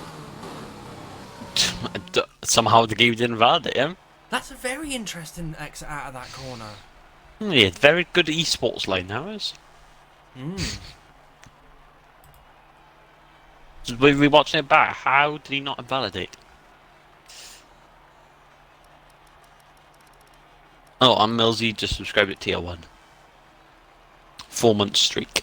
Somehow the game didn't validate him. That's a very interesting exit out of that corner. Yeah, very good esports line now is. We're watching it back. How did he not invalidate? Oh, I'm Millsy, just subscribed at tier 1. 4-month streak.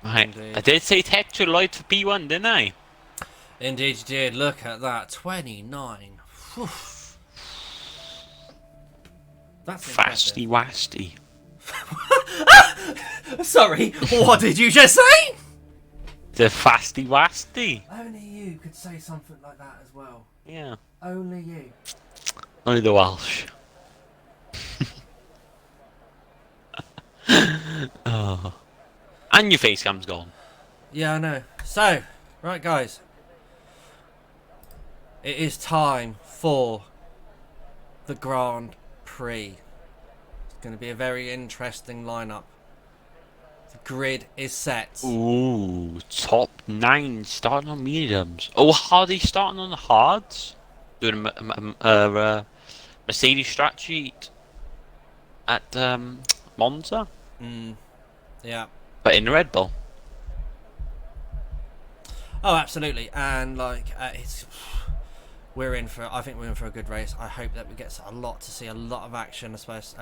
Right. I did say texture light for P1, didn't I? Indeed you did. Look at that. 29. Whew. That's Fasty wasty. Sorry, what did you just say? The fasty wasty. Only you could say something like that as well. Yeah. Only you. Only the Welsh. Oh. And your face cam's gone. Yeah, I know. So, right guys. It is time for the Grand Prix. It's going to be a very interesting lineup. The grid is set. Ooh, top 9 starting on mediums. Oh, Hardy starting on the hards? doing a Mercedes strat sheet at Monza, Yeah. but in Red Bull. Oh, absolutely. And like, it's I think we're in for a good race. I hope that we get to see a lot of action. I suppose.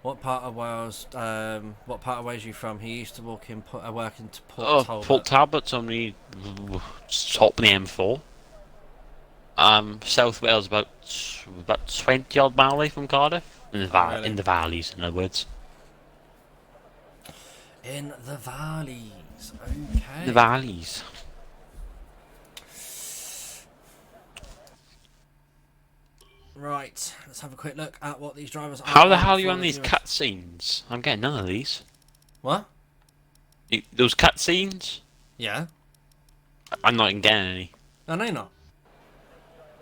What part of Wales? What part of Wales are you from? He used to work into Port Talbot. Port Talbot's only top in the M4. South Wales about 20 odd mile away from Cardiff, in the valleys, in other words. In the valleys, okay. The valleys. Right, let's have a quick look at what these drivers are. How the hell are you on these cutscenes? I'm getting none of these. What? Those cutscenes? Yeah. I'm not even getting any. No, you're not.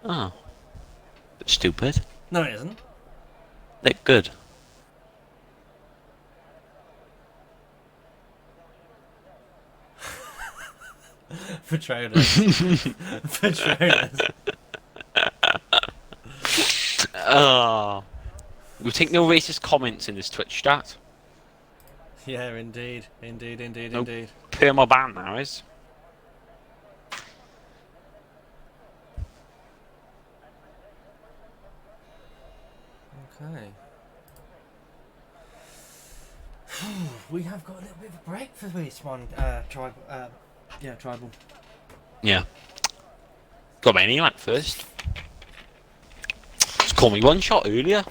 Oh. Bit stupid. No, it isn't. They're good. Patronus. Patronus. Oh. We take no racist comments in this Twitch chat. Yeah, indeed. Indeed. Perma ban now is. Okay. We have got a little bit of a break for this one, tribal. Tribal. Yeah. Got my name out first. Just call me one shot earlier.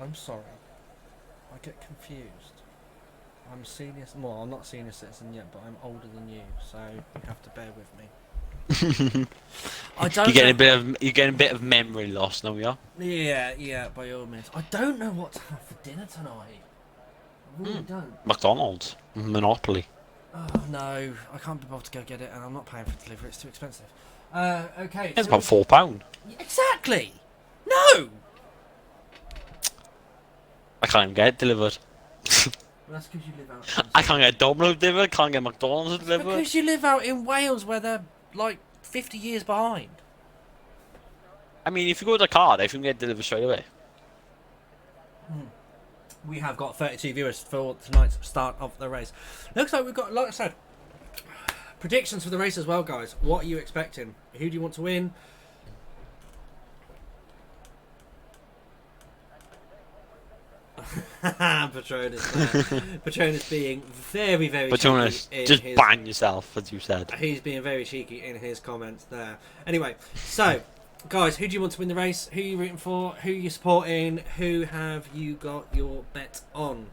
I'm sorry. I get confused. I'm senior. Well, I'm not senior citizen yet, but I'm older than you, so you have to bear with me. I don't. You're getting a bit of memory loss now, yeah. Yeah. By all means. I don't know what to have for dinner tonight. I really don't. McDonald's, Monopoly. Oh no, I can't be bothered to go get it, and I'm not paying for delivery. It's too expensive. Okay. It's about £4. Exactly. No. I can't even get it delivered. Well, that's because you live out. I can't get Domino's delivered. Can't get McDonald's delivered. Because you live out in Wales, where they're like 50 years behind. I mean, if you go to Cardiff, you can get it delivered straight away. We have got 32 viewers for tonight's start of the race. Looks like we've got, like I said, predictions for the race as well, guys. What are you expecting? Who do you want to win? Patronus being very Patronus, cheeky just his, ban yourself, as you said. He's being very cheeky in his comments there. Anyway, so guys, who do you want to win the race? Who are you rooting for? Who are you supporting? Who have you got your bet on?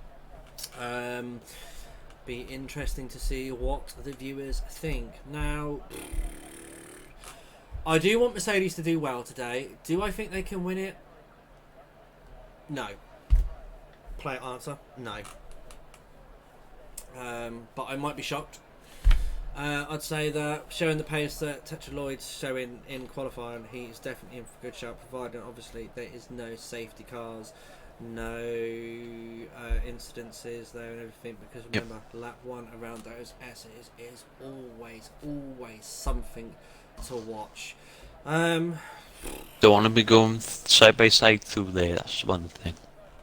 Be interesting to see what the viewers think. Now, I do want Mercedes to do well today. Do I think they can win it? No. Player answer, no. But I might be shocked. I'd say that showing the pace that Tetra Lloyd's showing in qualifying, he's definitely in for a good shout, provided obviously there is no safety cars, no incidences there and everything, because remember, lap 1 around those S's is always something to watch. Don't want to be going side by side through there, that's one thing.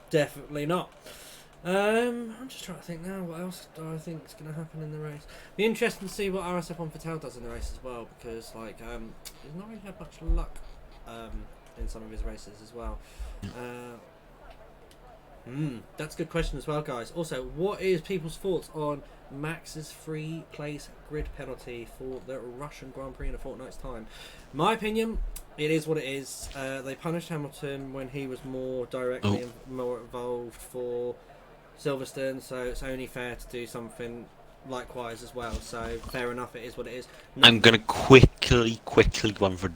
Definitely not. I'm just trying to think now, what else do I think is going to happen in the race? Be interesting to see what RSF1 Fatal does in the race as well, because like he's not really had much luck in some of his races as well. That's a good question as well, guys. Also, what is people's thoughts on Max's free place grid penalty for the Russian Grand Prix in a fortnight's time? My opinion, it is what it is. They punished Hamilton when he was more directly more involved for Silverstone, so it's only fair to do something likewise as well. So fair enough, it is what it is. I'm gonna quickly run for.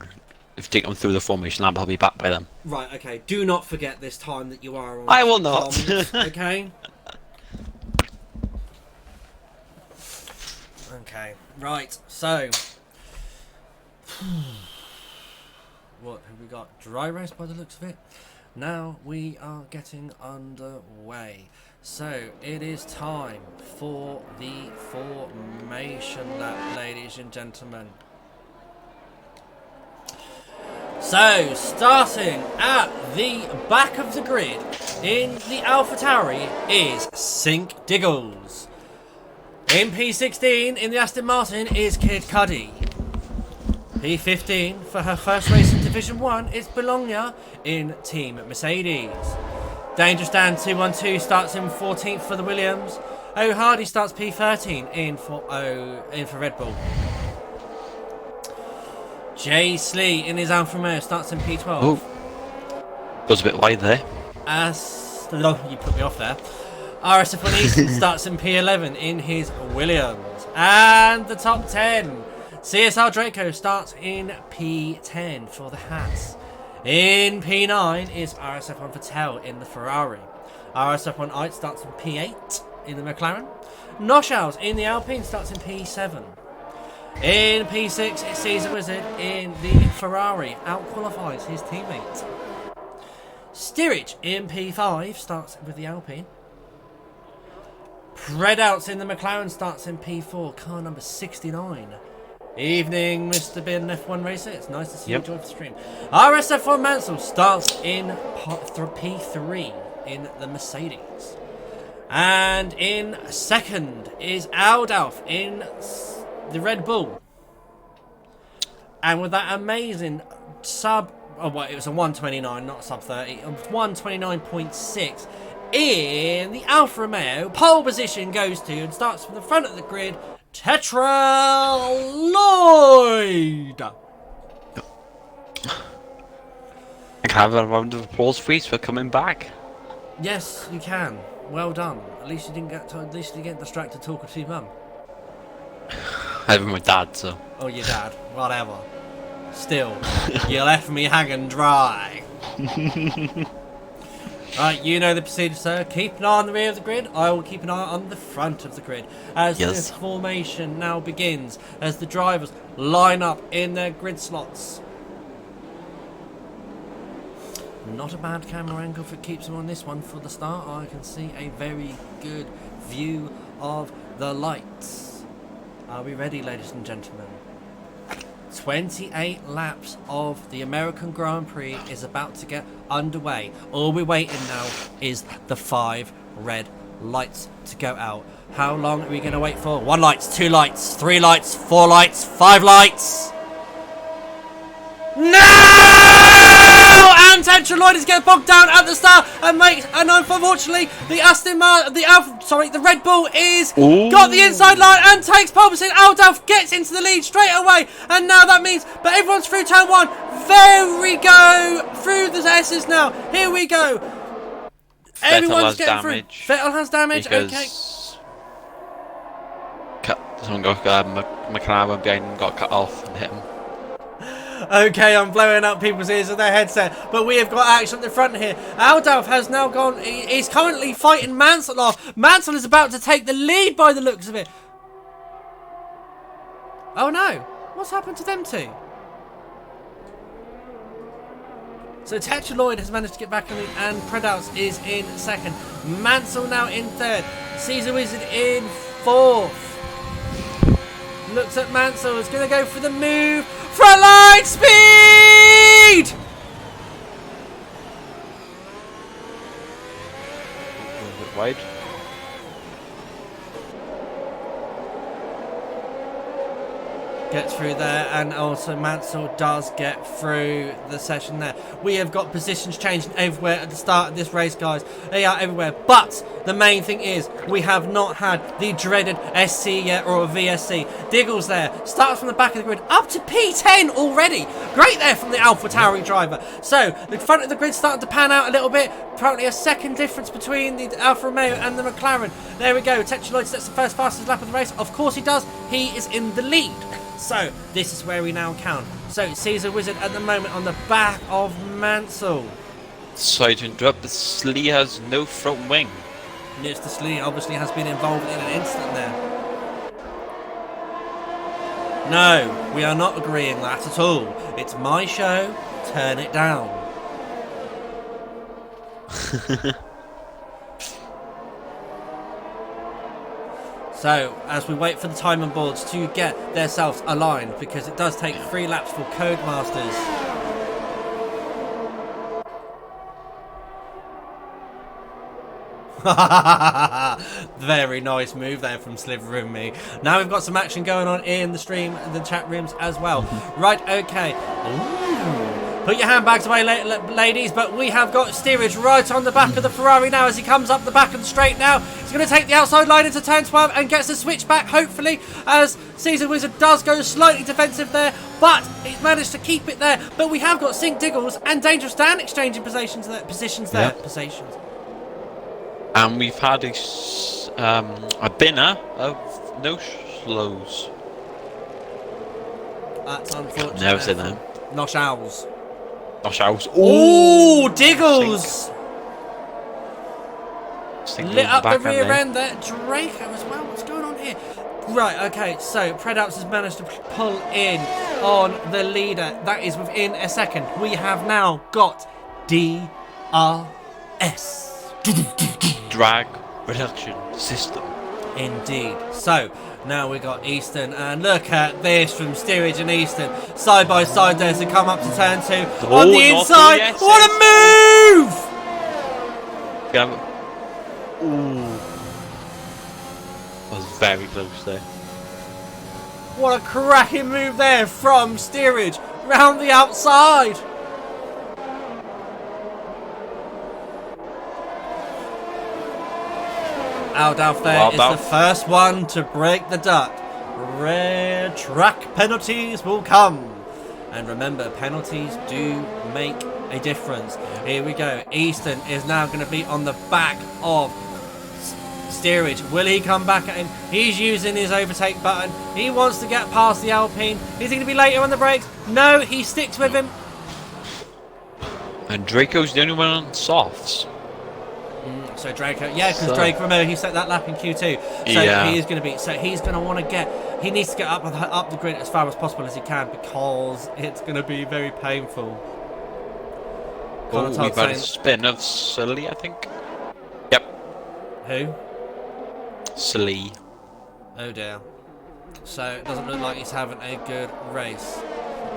If you take them through the formation lab, I'll be back by them. Right, okay. Do not forget this time that you are on. I will not. Comms, okay. Okay. Right. So, what have we got? Dry race by the looks of it. Now we are getting underway. So it is time for the formation lap, ladies and gentlemen. So starting at the back of the grid in the AlphaTauri is Sink Diggles. In P16 in the Aston Martin is Kid Cudi. P15 for her first race in Division 1 is Bologna in Team Mercedes. Dangerous Dan 212 starts in 14th for the Williams. O'Hardy starts P13 in for Red Bull. Jay Slee in his Alfa Romeo starts in P12. Oh, goes a bit wide there. You put me off there. RSF1 Easton starts in P11 in his Williams. And the top 10. CSR Draco starts in P10 for the Haas. In P9 is RSF1 Vettel in the Ferrari. RSF1 Ait starts in P8 in the McLaren. Noshaus in the Alpine starts in P7. In P6 it's Caesar Wizard in the Ferrari. Out-qualifies his teammate. Steerage in P5 starts with the Alpine. Predouts in the McLaren starts in P4, car number 69. Evening, Mr. Bin F1 Racer. It's nice to see you join the stream. RSF1 Mansell starts in P3 in the Mercedes. And in second is Aldalf in the Red Bull. And with that amazing it was a 129, not sub 30. It was 129.6 in the Alfa Romeo. Pole position goes to and starts from the front of the grid. Tetra Lloyd. I can have a round of applause for you for coming back. Yes, you can. Well done. At least you didn't get distracted talking to your mum. I have my dad, so. Oh, your dad. Whatever. Still, you left me hanging dry. Right, you know the procedure, sir. Keep an eye on the rear of the grid. I will keep an eye on the front of the grid. As this formation now begins, as the drivers line up in their grid slots. Not a bad camera angle if it keeps them on this one for the start. I can see a very good view of the lights. Are we ready, ladies and gentlemen? 28 laps of the American Grand Prix is about to get underway. All we're waiting now is the 5 red lights to go out. How long are we going to wait for? 1 light, 2 lights, 3 lights, 4 lights, 5 lights. No! And Tetra Lloyd is getting bogged down at the start, and unfortunately the Red Bull is got the inside line and takes pole position. Aldalf gets into the lead straight away, and now that means, but everyone's through turn 1. There we go, through the S's now. Here we go. Everyone's getting through. Vettel has damage. Okay. Someone got McLaren behind him, got cut off and hit him. Okay, I'm blowing up people's ears with their headset, but we have got action at the front here. Aldalf has now gone, he's currently fighting Mansell off. Mansell is about to take the lead by the looks of it. Oh no, what's happened to them two? So Tetra Lloyd has managed to get back in the lead, and Predouts is in second. Mansell now in third. Caesar Wizard in fourth. Looks at Mansell, is going to go for the move. Front line speed! A little bit wide. Gets through there, and also Mansell does get through the session there. We have got positions changing everywhere at the start of this race, guys. They are everywhere, but the main thing is we have not had the dreaded SC yet, or a VSC. Diggles there, starts from the back of the grid, up to P10 already. Great there from the AlphaTauri driver. So the front of the grid starting to pan out a little bit. Apparently a second difference between the Alfa Romeo and the McLaren. There we go. Tetra Lloyd sets the first fastest lap of the race. Of course he does. He is in the lead. So this is where we now count. So Caesar Wizard at the moment on the back of Mansell. Sorry to interrupt, but Slee has no front wing. Mr. Slee obviously has been involved in an incident there. No, we are not agreeing that at all. It's my show. Turn it down. So, as we wait for the timing boards to get themselves aligned, because it does take 3 laps for Codemasters. Very nice move there from Sliver and me. Now we've got some action going on in the stream and the chat rooms as well. Right, okay. Ooh. Put your handbags away, ladies, but we have got steerage right on the back of the Ferrari now as he comes up the back of the straight now. He's going to take the outside line into turn 12 and gets a switch back, hopefully, as Caesar Wizard does go slightly defensive there, but he's managed to keep it there. But we have got Sink Diggles and Dangerous Dan exchanging positions there. Positions. And we've had a binner of no slows. That's unfortunate. Never said that. Nosh Owls. Nosh Owls. Ooh, Diggles! Sink Lit up the back rear end there. Draco as well. What's going on here? Right, okay, so Predouts has managed to pull in on the leader. That is within a second. We have now got DRS. Drag reduction system. Indeed. So now we got Easton, and look at this from Steerage and Easton side by side there to come up to turn 2 on the inside. What a move! Ooh, that was very close there. What a cracking move there from Steerage round the outside. Aldalf there is the first one to break the duck. Rare track penalties will come. And remember, penalties do make a difference. Here we go. Easton is now going to be on the back of Steerage. Will he come back at him? He's using his overtake button. He wants to get past the Alpine. Is he going to be later on the brakes? No, he sticks with him. And Draco's the only one on softs. So Draco, yeah, because Draco, remember, he set that lap in Q2. So he is going to be, so he's going to want to get, he needs to get up the grid as far as possible as he can, because it's going to be very painful. Oh, we've had a spin of Sully, I think. Yep. Who? Sully. Oh dear. So it doesn't look like he's having a good race.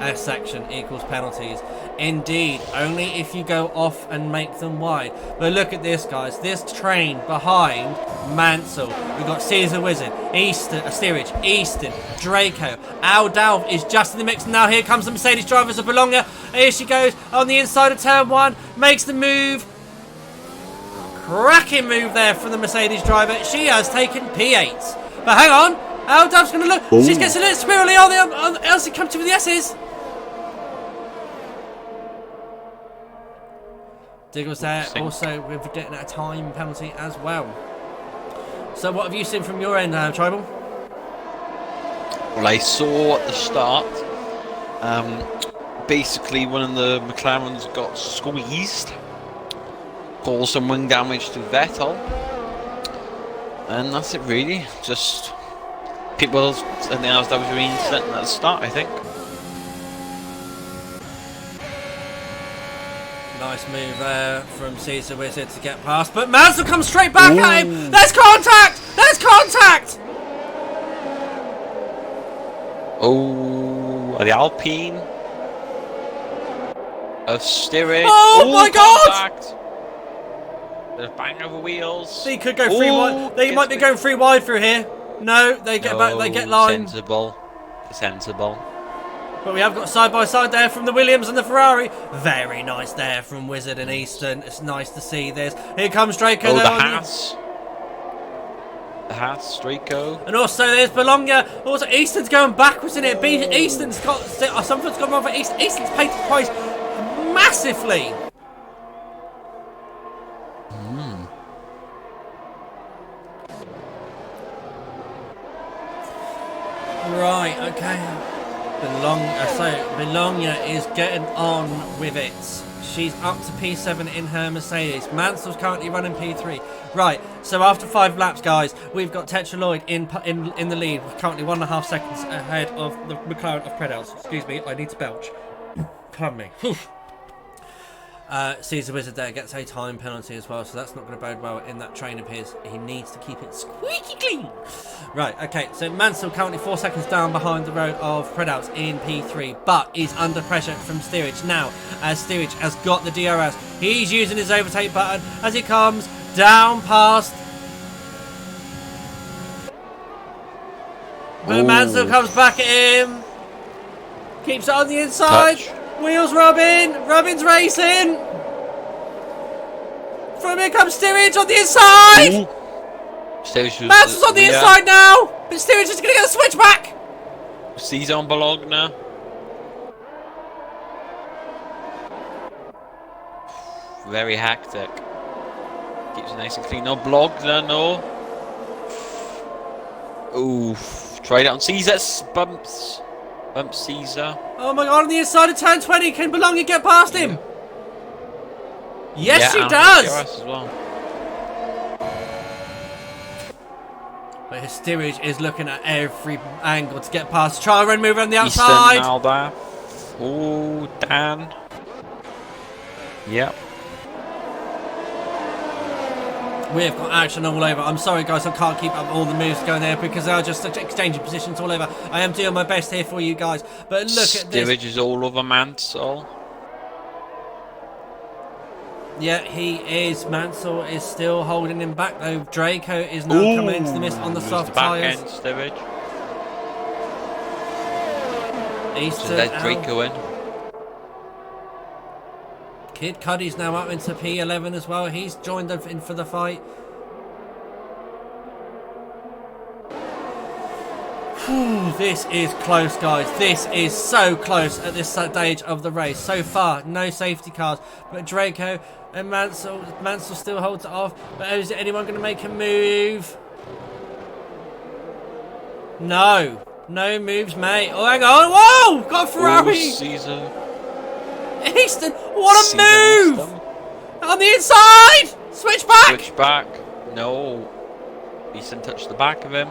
S section equals penalties. Indeed, only if you go off and make them wide. But look at this, guys. This train behind Mansell. We've got Caesar Wizard, Easton, Steerage, Easton, Draco. Aldalf is just in the mix. Now here comes the Mercedes drivers of Bologna. Here she goes on the inside of turn 1. Makes the move. Cracking move there from the Mercedes driver. She has taken P8. But hang on. Aldalf's going to look. Ooh. She gets a little squirrely on the else it comes to with the S's. Diggles there, also with getting a time penalty as well. So what have you seen from your end, Tribal? Well, I saw at the start, basically one of the McLarens got squeezed, caused some wing damage to Vettel, and that's it really. Just people announced that was an incident at the start, I think. Nice move there from Caesar Wizard to get past, but Mansell comes straight back at him. There's contact! There's contact! Oh, the Alpine of Steerage. Oh my God! There's bang over wheels. They could go free wide. They might be going free wide through here. No, they get back. They get line. Sensible. But we have got side by side there from the Williams and the Ferrari. Very nice there from Wizard and Easton. It's nice to see this. Here comes Draco. Oh, the Haas. The Haas, Draco. And also there's Bologna. Also Easton's going backwards in it. Easton's got something's gone wrong for Easton. Easton's paid the price massively. Right. Okay. Bologna is getting on with it. She's up to P7 in her Mercedes. Mansell's currently running P3. Right, so after 5 laps, guys, we've got Tetraloid in the lead, currently 1.5 seconds ahead of the McLaren of Predels. Excuse me, I need to belch. Pardon me. Caesar Wizard there gets a time penalty as well, so that's not going to bode well in that train of his. He needs to keep it squeaky clean. Right, okay, so Mansell currently 4 seconds down behind the row of Predouts in P3, but is under pressure from Steerage now, as Steerage has got the DRS. He's using his overtake button as he comes down past. But Mansell comes back at him. Keeps it on the inside. Touch. Wheels rubbing. Rubbin's racing. From here comes Steerage on the inside. Mansell's on the inside now, but Steerage is going to get a switch back. Caesar on Bologna now. Very hectic. Keeps it nice and clean. No Bologna, no. Oof. Tried it on Caesar. Bumps. Bumps Caesar. Oh my god, on the inside of turn 20. Can Bologna get past him? Yes, she does. DRS as well. But his Steerage is looking at every angle to get past. Try and move around the outside. Easton now there. Oh, Dan. Yep. We've got action all over. I'm sorry, guys, I can't keep up all the moves going there because they are just exchanging positions all over. I am doing my best here for you guys. But look at this. Steerage is all over Mansell. Yeah, he is. Mansell is still holding him back, though. Draco is now coming into the mist on the soft tyres. Back end, Steerage. Easton So there's Draco in. Kid Cudi's now up into P11 as well. He's joined them in for the fight. Whew, this is close, guys. This is so close at this stage of the race. So far, no safety cars. But Draco and Mansell still holds it off. But is anyone going to make a move? No. No moves, mate. Oh, hang on. Whoa! Got a Ferrari. Oh, Caesar. Easton, what a Caesar move! Easton. On the inside! Switch back! Switch back. No. Easton touched the back of him.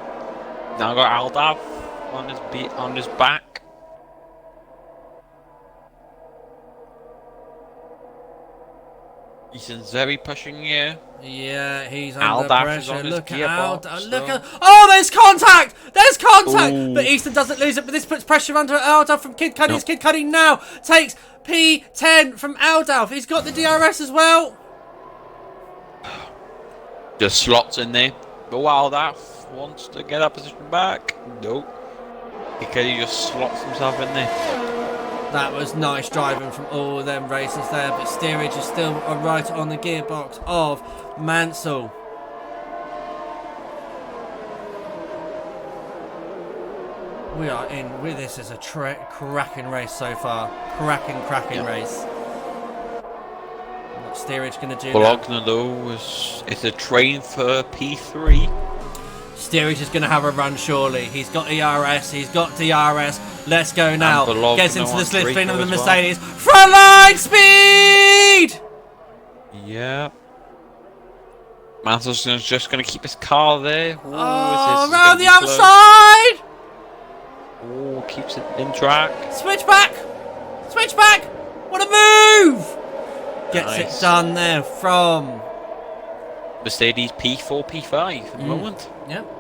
Now got Aldav on his back. Easton's very pushing here. Yeah, he's under Aldav pressure. is on his Look at gearbox, Aldav. Look at. Oh, there's contact! There's contact! Ooh. But Easton doesn't lose it, but this puts pressure under Aldav from Kid Cudi. Kid Cudi now takes P10 from Aldav. He's got the DRS as well. Just slots in there. But Aldav wants to get that position back. Nope. He just slots himself in there. That was nice driving from all of them racers there, but Steerage is still right on the gearbox of Mansell. We are in. This is a cracking race so far. Cracking race. What's Steerage going to do? Bologna though is a train for P3. Steerage is going to have a run surely. He's got ERS, he's got DRS. Let's go now. Gets into the slipstream of the Mercedes. Frontline speed! Yeah. Mansell's just going to keep his car there. Ooh, around the outside! Oh, keeps it in track. Switch back! Switch back! What a move! Gets it done there from Mercedes P4, P5 at the moment. Yep.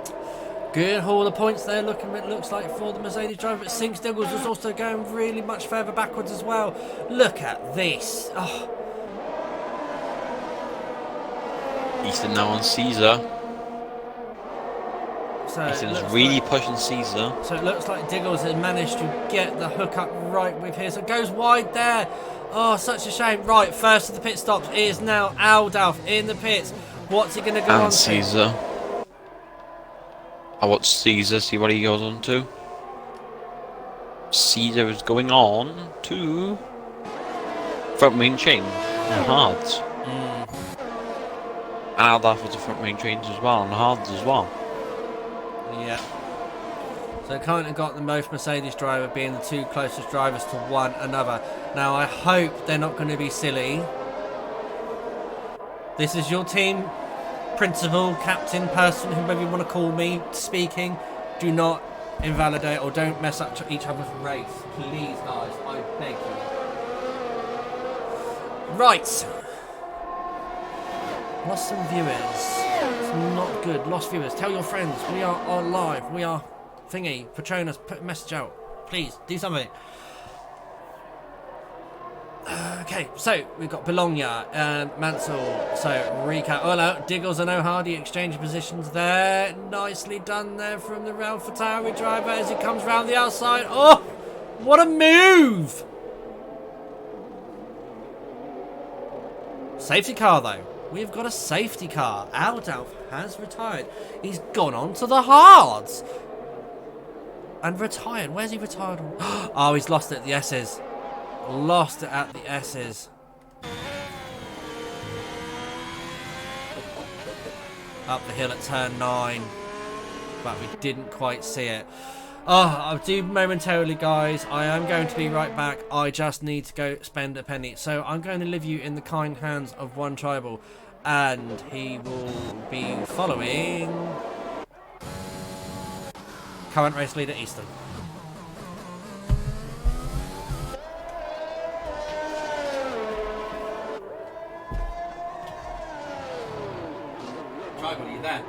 Good haul of points there, it looks like, for the Mercedes driver. But Sink Stiggles was also going really much further backwards as well. Look at this. Oh. Easton now on Caesar. So Easton's really pushing Caesar. So it looks like Diggles has managed to get the hook up right with his. It goes wide there. Oh, such a shame. Right, first of the pit stops is now Aldav in the pits. What's he going to go on to? Caesar. I watch Caesar, see what he goes on to. Caesar is going on to front main chain on hards. And Aldav was the front main chains as well, on hards as well. Yeah. So kind of got the most Mercedes driver being the two closest drivers to one another. Now I hope they're not going to be silly. This is your team principal, captain, person, whoever you want to call me, speaking. Do not invalidate or don't mess up each other's race. Please, guys, I beg you. Right. Lost some viewers. not good. Lost viewers. Tell your friends. We are live. We are thingy. Patronus, put a message out. Please, do something. Okay, so we've got Bologna and Mansell. So recap. Oh no, Diggles and O'Hardy exchange positions there. Nicely done there from the AlphaTauri driver as he comes round the outside. Oh, what a move! Safety car though. We've got a safety car. Aldalf has retired. He's gone on to the hards. And retired. Where's he retired? Oh, he's lost it at the S's. Lost it at the S's. Up the hill at turn 9. But we didn't quite see it. Oh, I'll do momentarily, guys. I am going to be right back. I just need to go spend a penny. So I'm going to leave you in the kind hands of one tribal. And he will be following current race leader Easton. Tribal, are you there?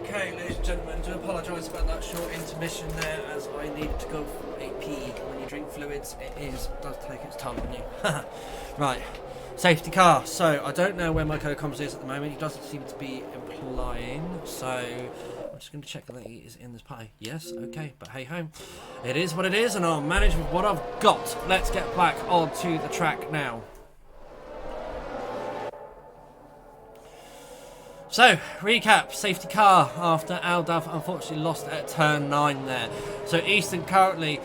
Okay, ladies and gentlemen, do apologise about that short intermission there, as I needed to go for a pee. When you drink fluids, does take its toll on you. Right, safety car. So I don't know where my co-comms is at the moment. He doesn't seem to be implying. So I'm just going to check that he is in this party. Yes, okay, but hey ho, it is what it is, and I'll manage with what I've got. Let's get back onto the track now. So, recap, safety car after Aldaf unfortunately lost at turn 9 there. So Easton currently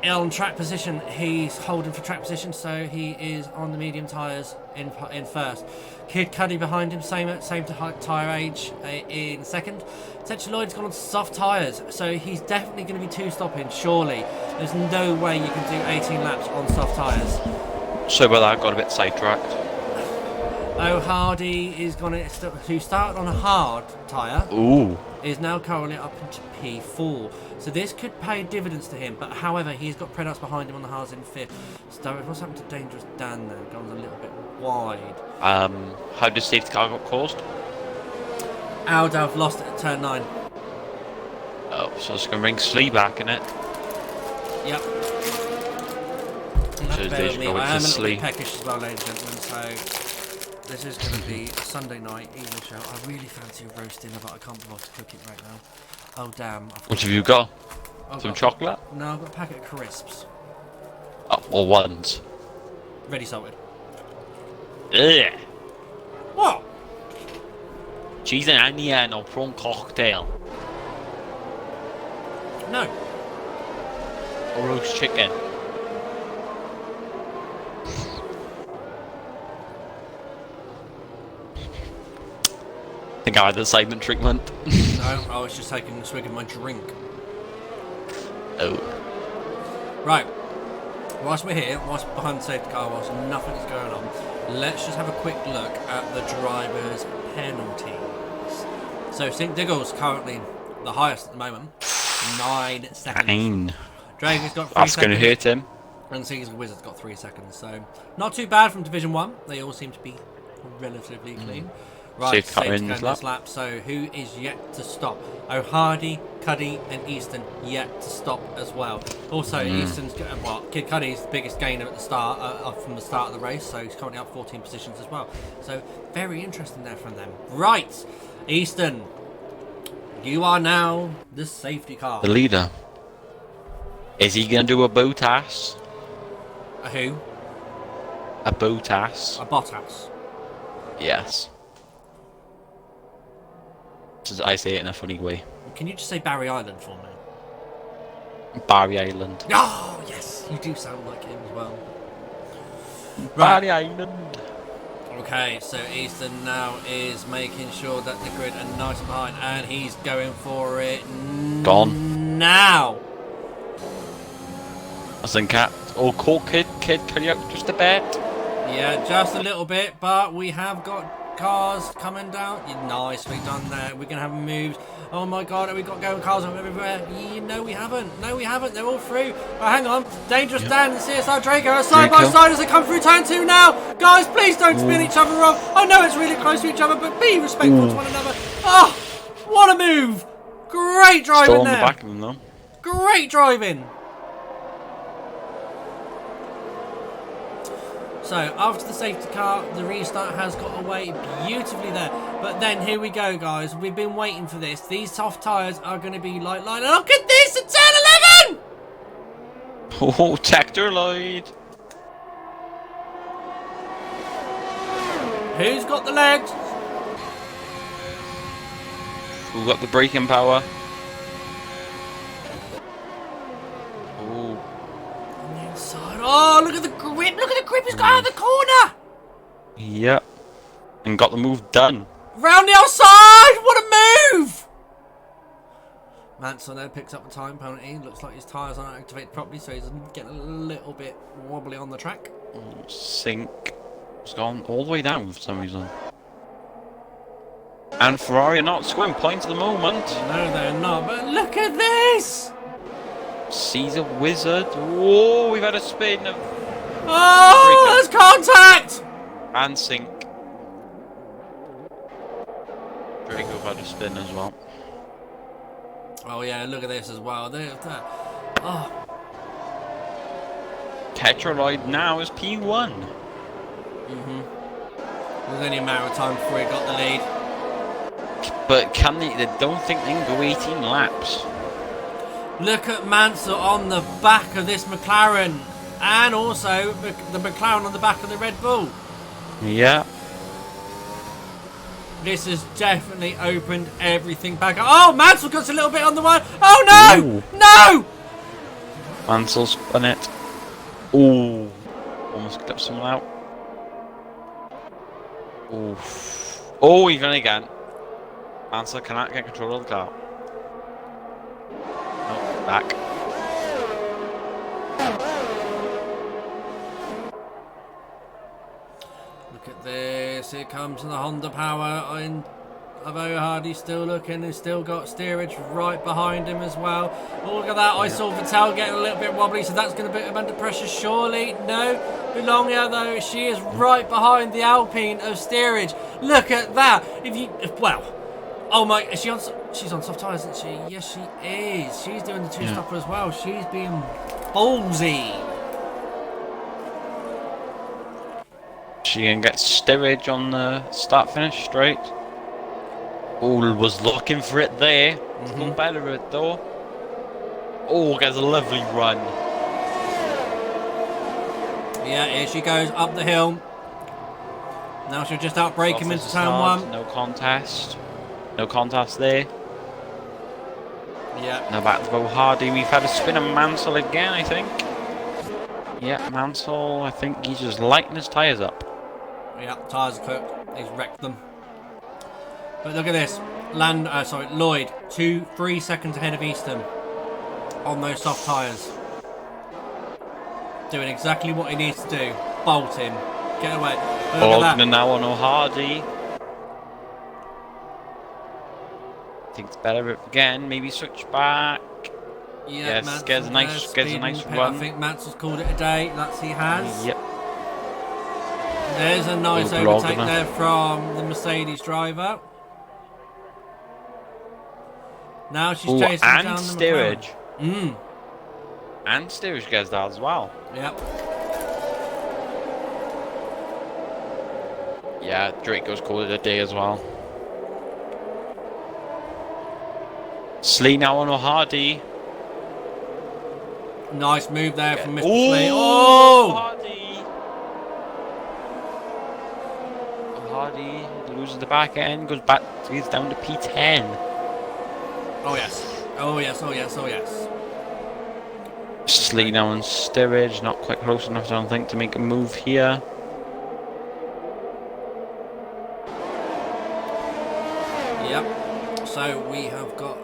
on track position, he's holding for track position, so he is on the medium tyres in first. Kid Cuddy behind him, same tyre age in second. Tetchy Lloyd's gone on soft tyres, so he's definitely going to be two-stopping, surely. There's no way you can do 18 laps on soft tyres. So well, I got a bit sidetracked. O'Hardy is going to who started on a hard tyre. Ooh. Is now currently up into P4. So this could pay dividends to him, but however, he's got Predos behind him on the hards in 5th. So what's happened to Dangerous Dan there? Gone a little bit wide. How did safety car got caused? Aldalf lost it at turn 9. Oh, so it's going to bring Slee back in it. Yep. So Bear with me. I am a little Slee. bit peckish as well, ladies and gentlemen, so this is going to be a Sunday night evening show. I really fancy a roast dinner, but I can't be bothered to cook it right now. Oh damn. What have you got? Some chocolate? No, I've got a packet of crisps. Oh, or ones. Ready salted. Ugh. What? Cheese and onion or prawn cocktail. No. Or roast chicken. I think I had the silent treatment. No, I was just taking a swig of my drink. Oh. Right. Whilst we're here, whilst behind the safety car, whilst nothing's going on, let's just have a quick look at the driver's penalties. So, St. Diggle's currently the highest at the moment. 9 seconds. 9. Dragon's got 3 That's seconds. going to hurt him. And Seagulls Wizards got 3 seconds. So, not too bad from Division 1. They all seem to be relatively clean. Right, Safety car in this this lap. lap. So who is yet to stop? O'Hardy, Cuddy, and Easton yet to stop as well. Also, Easton's Kid Cuddy's the biggest gainer at the start from the start of the race, so he's currently up 14 positions as well. So very interesting there from them. Right, Easton, you are now the safety car. The leader. Is he going to do a Bottas? A who? A Bottas. A Bottas. Yes. I say it in a funny way. Can you just say Barry Island for me? Barry Island. Oh, yes, you do sound like him as well. Barry Island. Okay, so Easton now is making sure that the grid are nice and behind, and he's going for it. Gone. Now. I think Kid Cuddy up just a bit. Yeah, just a little bit, but we have got cars coming down. Nicely done there. We're going to have moves. Oh my god, have we got going cars up everywhere? No, we haven't. No, we haven't. They're all through. Oh, hang on. Dangerous Dan and CSR Draco are side by side as they come through turn 2 now. Guys, please don't spin each other off. I know it's really close to each other, but be respectful to one another. Oh, what a move. Great driving Still on there. the back of them, though. Great driving. So, after the safety car, the restart has got away beautifully there. But then, here we go, guys. We've been waiting for this. These soft tyres are going to be like... Look at this! It's turn 11! Oh, Tactor Lloyd. Who's got the legs? Who got the braking power? Inside. Oh, look at the grip! Look at the grip! He's got out of the corner! Yep. And got the move done. Round the outside! What a move! Mansell now picks up the time penalty. Looks like his tyres aren't activated properly, so he's getting a little bit wobbly on the track. Sink. It's gone all the way down for some reason. And Ferrari are not scoring points at the moment. No, they're not. But look at this! Caesar Wizard. Whoa, we've had a spin of... Oh, there's contact! And Sink. Draco had a spin as well. Oh yeah, look at this as well. Oh. Tetraloid now is P1. It was only a matter of time before he got the lead. But can they don't think they can go 18 laps. Look at Mansell on the back of this McLaren. And also the McLaren on the back of the Red Bull. Yeah. This has definitely opened everything back up. Oh, Mansell got a little bit on the one. Oh, no! Ooh. No! Mansell spun it. Ooh. Almost clipped someone out. Oof. Oh, even again. Mansell cannot get control of the car. No, back. Look at this. Here comes the Honda power in Avo Hardy, still looking. He's still got steerage right behind him as well. Oh, look at that. I saw Vettel getting a little bit wobbly, so that's going to put him under pressure. Surely, no. Belongia, though, she is right behind the Alpine of steerage. Look at that. Oh my, is she on? She's on soft tyres, isn't she? Yes, she is. She's doing the two-stopper as well. She's being ballsy. She can get steerage on the start-finish straight. Oh, was looking for it there. Not better it though. Oh, gets a lovely run. Yeah, here she goes up the hill. Now she'll just outbrake him into turn 1. No contest. No contest there. Yeah. Now back to Bo Hardy. We've had a spin of Mansell again, I think. Yeah, Mansell, I think he's just lighting his tyres up. Yeah, tyres are cooked. He's wrecked them. But look at this. Lloyd, 3 seconds ahead of Easton on those soft tyres. Doing exactly what he needs to do. Bolt him. Get away. Bolton now on O'Hardy. I think it's better again. Maybe switch back. Yeah, yes, gets a nice run. I think Mansell's called it a day. That's he has. Yep. There's a nice Oh, overtake Blogger. there from the Mercedes driver. Now she's Ooh, chasing and down the steerage. McLaren. And steerage gets that as well. Yep. Yeah, Draco's called it a day as well. Slee now on Hardy. Nice move there from Mr. Ooh, Slee. Oh! Hardy. Hardy loses the back end, goes back, he's down to P10. Oh yes. Oh yes, oh yes, oh yes. Slee now on steerage, not quite close enough, I don't think, to make a move here. Yep. So we have got...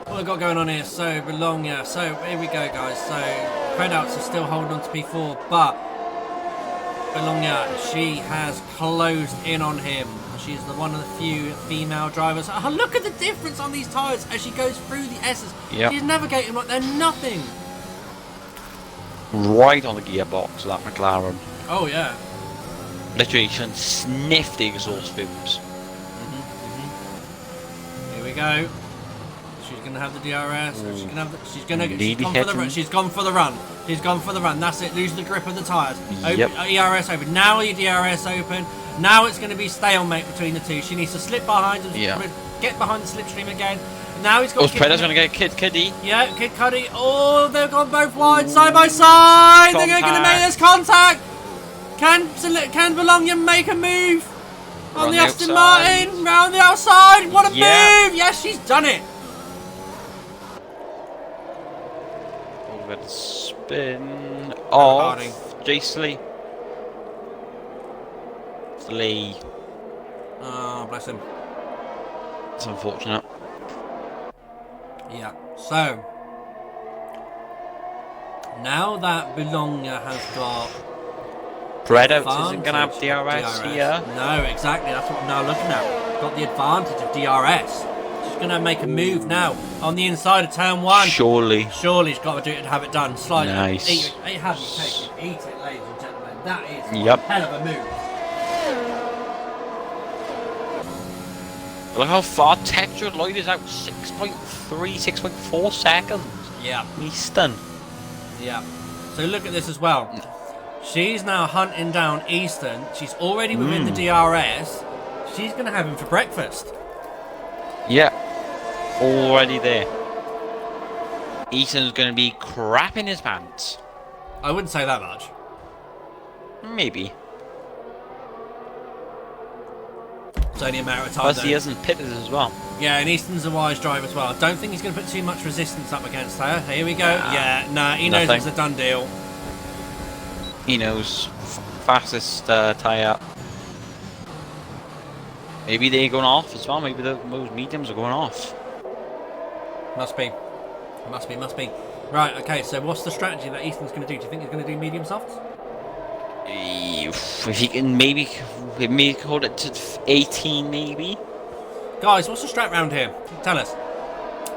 What we've got going on here, so Bologna. So here we go, guys. So Credouts are still holding on to P4, but Bologna, she has closed in on him. She's one of the few female drivers. Oh, look at the difference on these tyres as she goes through the S's. Yep. She's navigating like they're nothing. Right on the gearbox of that McLaren. Oh yeah. Literally, you can sniff the exhaust fumes. Here we go. She's gonna have the DRS. She's gonna have the, she's gonna. She's Nearly gone for the hit run. him. She's gone for the run. She's gone for the run. That's it. Lose the grip of the tyres. Yep. ERS open. Now your DRS open. Now it's going to be stalemate between the two. She needs to slip behind and Yeah. get behind the slipstream again. Now he's got. Oh, Preda's going to get Kid Kiddy. Yeah, Kid Cudi. Oh, they've gone both wide, side by side. They're going to make this contact. Can Bologna make a move on the Aston outside. Martin round the outside? What a Yeah. move! Yes, she's done it. Oh, we've got a spin Hardy. off Jace Lee. Lee. Oh, bless him. It's unfortunate. Yeah. So now that Bologna has got Preda's isn't going to have advantage DRS of here. No, exactly. That's what I'm now looking at. Got the advantage of DRS. She's going to make a move now on the inside of turn one. Surely. Surely she's got to do it and have it done. Slide Nice. it. Have you take it. Eat it, ladies and gentlemen. That is Yep. a hell of a move. Look how far Textured Lloyd is out. 6.3, 6.4 seconds. Yeah. Easton. Yeah. So look at this as well. She's now hunting down Easton. She's already within the DRS. She's going to have him for breakfast. Yeah. Already there. Easton's going to be crapping his pants. I wouldn't say that much. Maybe. It's only a matter of time. Plus Though. he hasn't pitted as well. Yeah, and Easton's a wise driver as well. I don't think he's going to put too much resistance up against her. Here we go. He knows nothing. it's a done deal. He knows. Fastest tie up. Maybe they're going off as well. Maybe those mediums are going off. Must be. Right, okay, so what's the strategy that Easton's going to do? Do you think he's going to do medium softs? If he can maybe hold it to 18 maybe. Guys, what's the strat round here? Tell us.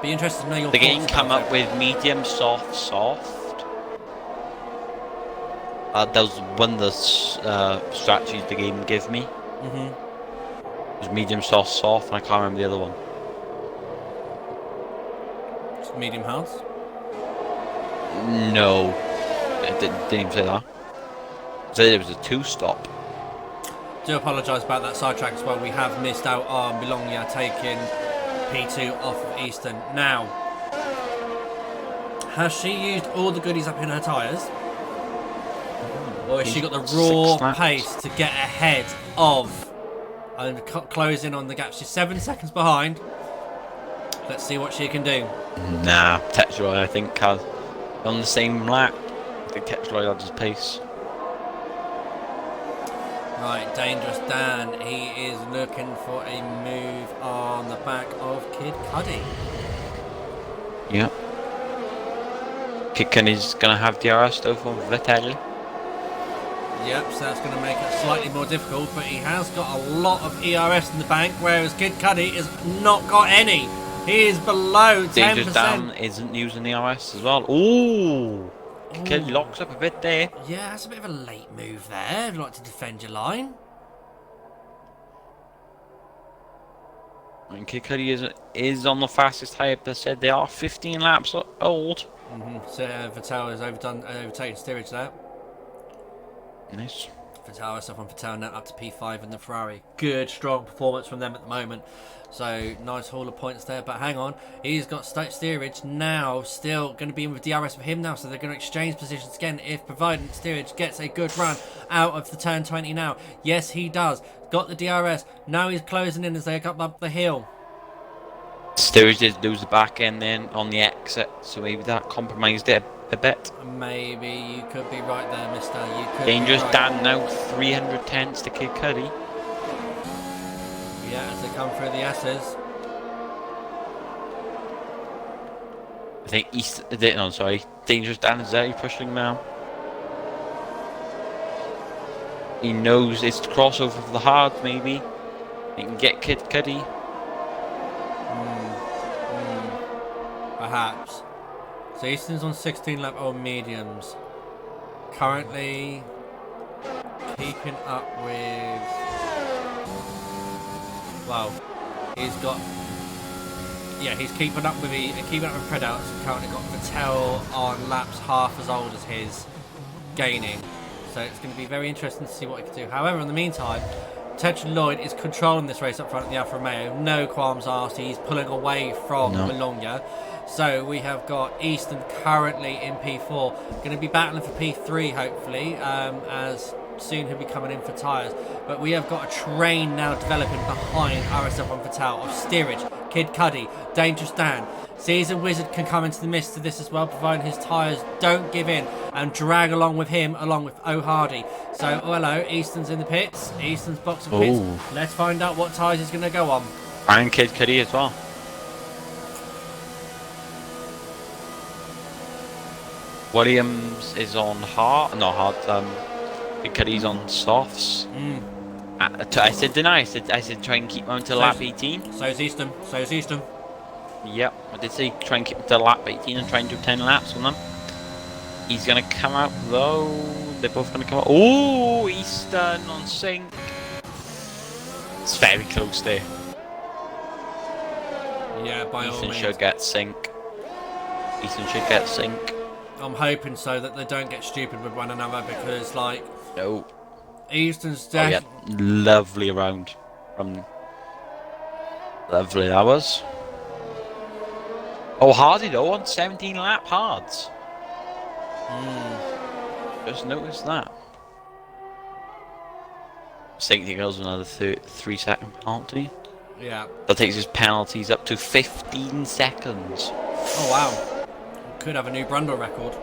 Be interested to know your The thoughts game come about up it. with medium, soft. That was one of the strategies the game gave me. It was medium, soft, and I can't remember the other one. Just medium house? No, it didn't even say that. It said it was a 2-stop. Do apologise about that sidetrack as well. We have missed out on Bologna taking P2 off of Easton. Now, has she used all the goodies up in her tyres? Or has she got the raw 6 laps. pace to get ahead of and close in on the gap? She's 7 seconds behind. Let's see what she can do. Nah, Tetroid I think has on the same lap. I think Tetroid had his pace. Right, Dangerous Dan. He is looking for a move on the back of Kid Cudi. Yeah. Chicane is gonna have DRS though for Vettel. Yep, so that's going to make it slightly more difficult, but he has got a lot of ERS in the bank, whereas Kid Cudi has not got any. He is below 10%. Dangerous Dan isn't using the RS as well. Ooh! Kid locks up a bit there. Yeah, that's a bit of a late move there. I'd like to defend your line. And Kid Cudi is on the fastest tyre. They said they are 15 laps old. So Vettel has overtaken steerage there. Nice. Vettel, S05 Vettel now up to P5 in the Ferrari. Good, strong performance from them at the moment. So nice haul of points there. But hang on, he's got steerage now. Still going to be in with DRS for him now. So they're going to exchange positions again. If provided steerage gets a good run out of the turn 20 now. Yes, he does. Got the DRS. Now he's closing in as they come up the hill. Steerage did lose the back end then on the exit, so maybe that compromised it a bit. Maybe you could be right there, mister. You could Dangerous be right. Dan now 300 tenths to Kid Cudi. Yeah, as they come through the S's. I think Dangerous Dan is there pushing now. He knows it's the crossover for the hard, maybe. He can get Kid Cudi. Perhaps. So Easton's on 16 lap old mediums. Currently keeping up with... Well, he's got... Yeah, he's keeping up with Predouts. Currently got Vettel on laps half as old as his, gaining. So it's going to be very interesting to see what he can do. However, in the meantime, Ted Lloyd is controlling this race up front of the Alfa Romeo. No qualms asked. He's pulling away from Bologna. So we have got Easton currently in P4. Going to be battling for P3, hopefully, as soon he'll be coming in for tyres. But we have got a train now developing behind RSF1 Vettel of steerage, Kid Cudi, Dangerous Dan. Caesar Wizard can come into the midst of this as well, providing his tyres don't give in and drag along with him, along with O'Hardy. So, hello, Easton's in the pits. Easton's box of pits. Let's find out what tyres he's going to go on. And Kid Cudi as well. Williams is on hard. Kid Cudi's on softs. I said deny. I said try and keep him to lap 18. So's Easton. Yep, I did say try and keep him to lap 18 and try and do 10 laps on them. He's going to come out though. They're both going to come out. Oh, Easton on sync. It's very close there. Yeah, by all Easton means. should get sync. Easton should get sync. I'm hoping so that they don't get stupid with one another because, like, No. Easton's Lovely round from lovely that was. Oh, Hardy though on 17 lap hards. Just noticed that. Safety goes another 3-second penalty. Yeah. That takes his penalties up to 15 seconds. Oh wow. Could have a new Brundle record.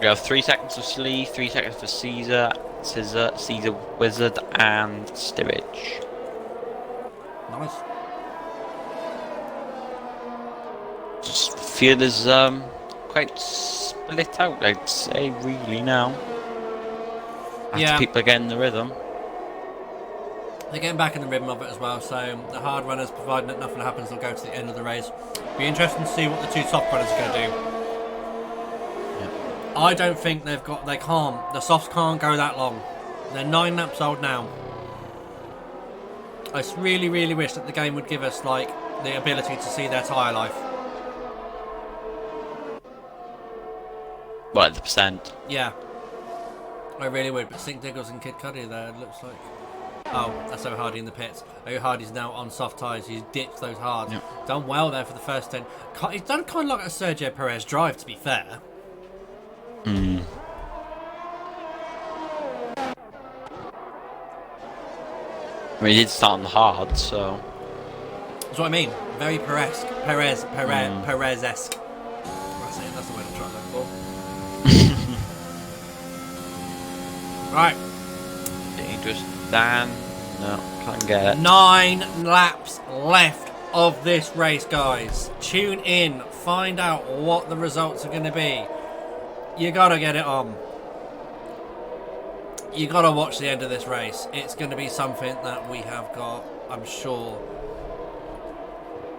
We have 3 seconds for Slee, 3 seconds for Caesar Wizard, and Steerage. Nice. Just feel is quite split out, I'd say, really now. After people are getting the rhythm. They're getting back in the rhythm of it as well, so the hard runners, providing that nothing happens, they'll go to the end of the race. Be interesting to see what the two soft runners are going to do. I don't think the softs can't go that long. They're 9 laps old now. I just really, really wish that the game would give us, like, the ability to see their tyre life. What, the percent? Yeah. I really would, but Sink Diggles and Kid Cudi there, it looks like. Oh, that's O'Hardy in the pits. O'Hardy's now on soft tyres. He's ditched those hards. Yep. Done well there for the first 10. He's done kind of like a Sergio Perez drive, to be fair. I mean, he did start on the hard, so... That's what I mean. Very Perez-esque. That's it. That's the word I'm trying to look for. Right. Dangerous Dan. No, can't get it. 9 laps left of this race, guys. Tune in. Find out what the results are going to be. You got to get it on. You got to watch the end of this race. It's going to be something that we have got, I'm sure,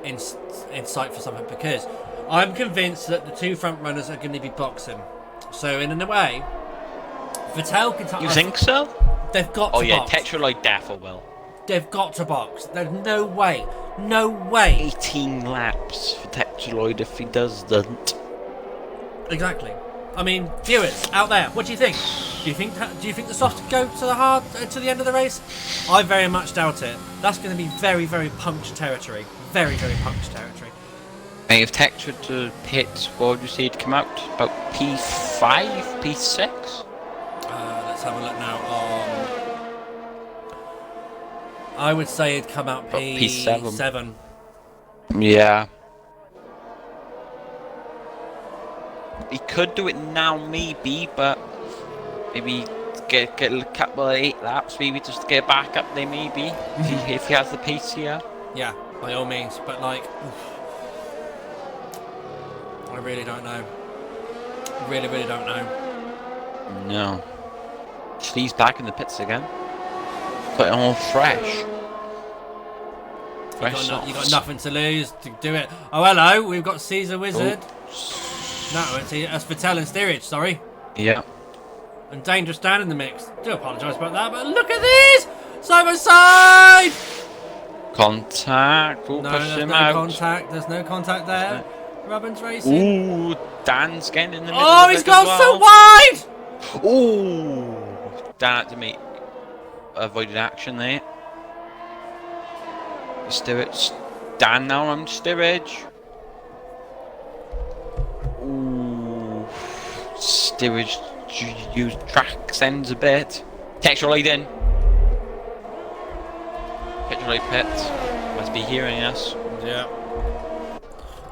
in sight for something, because I'm convinced that the two front runners are going to be boxing. So in a way, Vettel can... You think so? They've got to box. Oh yeah, Tetraloid defo will. They've got to box. There's no way. No way. 18 laps for Tetraloid if he doesn't. Exactly. I mean, viewers out there, what do you think? Do you think the softs go to the hard to the end of the race? I very much doubt it. That's going to be very, very punched territory. Very, very punched territory. Hey, if Tetra to pit, what would you say it'd come out? About P5, P6? Let's have a look now. I would say it'd come out P7. Yeah. He could do it now, maybe, but maybe get a couple of 8 laps, maybe just to get back up there, maybe, if he has the pace here. Yeah, by all means, but like, I really don't know. Really, really don't know. No. He's back in the pits again. Put it on fresh. You got nothing to lose to do it. Oh, hello, we've got Caesar Wizard. No, it's Vettel and Steerage, sorry. Yeah. And Dangerous Dan in the mix. Do apologise about that, but look at this! Side by side! Contact. We'll push him out. Contact. There's no contact there. Robbins racing. Ooh, Dan's getting in the middle. Oh, he's gone so wide! Ooh. Dan had to make avoided action there. Steerage. Dan now on steerage. Ooh. Steerage use track sends a bit. Tetraloid in. Tetraloid pits. Must be hearing us. Yeah.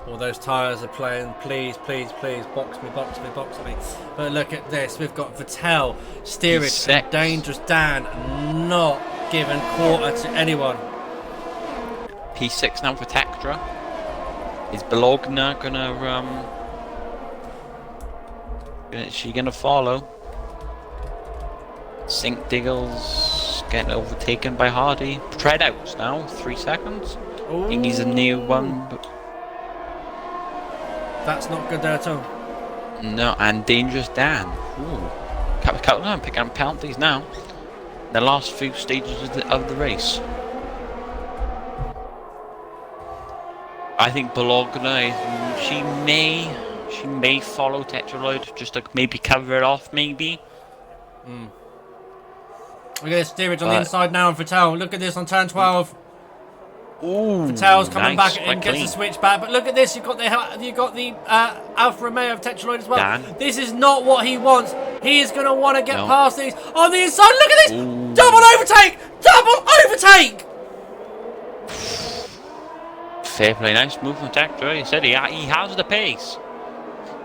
All those tyres are playing, please, please, please, box me, box me, box me. But look at this, we've got Vettel, Steerage, and Dangerous Dan not giving quarter to anyone. P6 now for Tetra. Is Bologna gonna is she gonna follow? Sink Diggles getting overtaken by Hardy. Tread outs now, 3 seconds. Ooh. I think he's a new one. But that's not good there at all. No, and Dangerous Dan. Ooh. Couple of picking up penalties now. The last few stages of the race. I think Bologna, she may follow Tetraloid just to maybe cover it off, maybe. Look at this Steerage on the inside now, and Vettel. Look at this on turn 12. Ooh, Vettel's coming nice, back and gets the switch back, but look at this. You've got the Alfa Romeo of Tetraloid as well. Dan. This is not what he wants. He is going to want to get past these on the inside. Look at this. Ooh. Double overtake. Double overtake. Fair play, nice move from Tetra. He said he has the pace.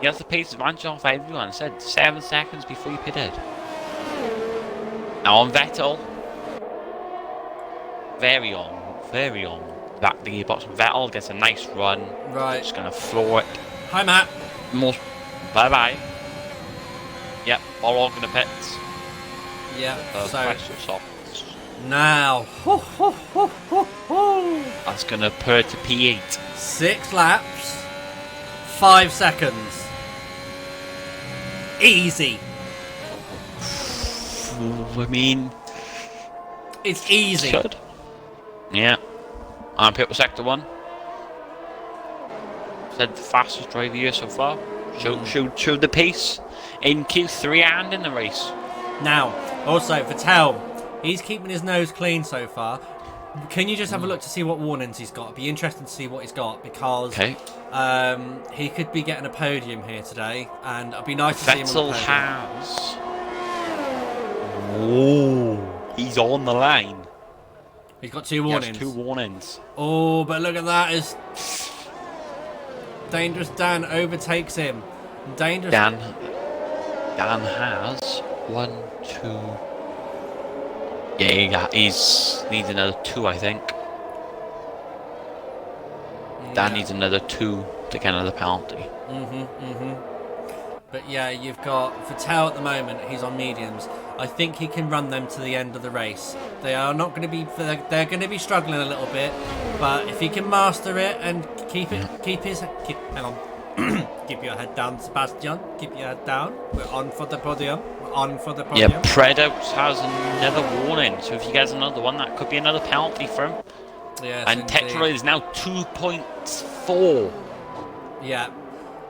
He has the pace advantage off everyone. He said 7 seconds before he pitted. Now on Vettel. Very on. Back the gearbox. Vettel gets a nice run. Right. Just gonna floor it. Hi, Matt. Bye bye. Yep, all gonna pits. Yeah. So now. That's gonna put to P8. 6 laps. 5 seconds. Easy. I mean, it's easy. Should. Yeah. I'm pit with sector 1. Said the fastest driver here so far. Showed the pace in Q3 and in the race. Now, also Vettel, he's keeping his nose clean so far. Can you just have a look to see what warnings he's got? It'd be interesting to see what he's got, because he could be getting a podium here today, and it'd be nice to see him on the podium. Has. Oh, he's on the line. He's got 2 warnings. He has 2 warnings. Oh, but look at that! Is Dangerous Dan overtakes him. Dan has 1, 2. Yeah, he's needs another 2, I think. Yeah. Dan needs another 2 to get another penalty. But yeah, you've got Vettel at the moment. He's on mediums. I think he can run them to the end of the race. They are not going to be. They're going to be struggling a little bit, but if he can master it and keep his. Hang on. Keep your head down, Sebastian. Keep your head down. We're on for the podium. We're on for the Yeah, podium. Predos has another warning, so if he gets another one, that could be another penalty for him. Yes, and indeed. Tetra is now 2.4. Yeah.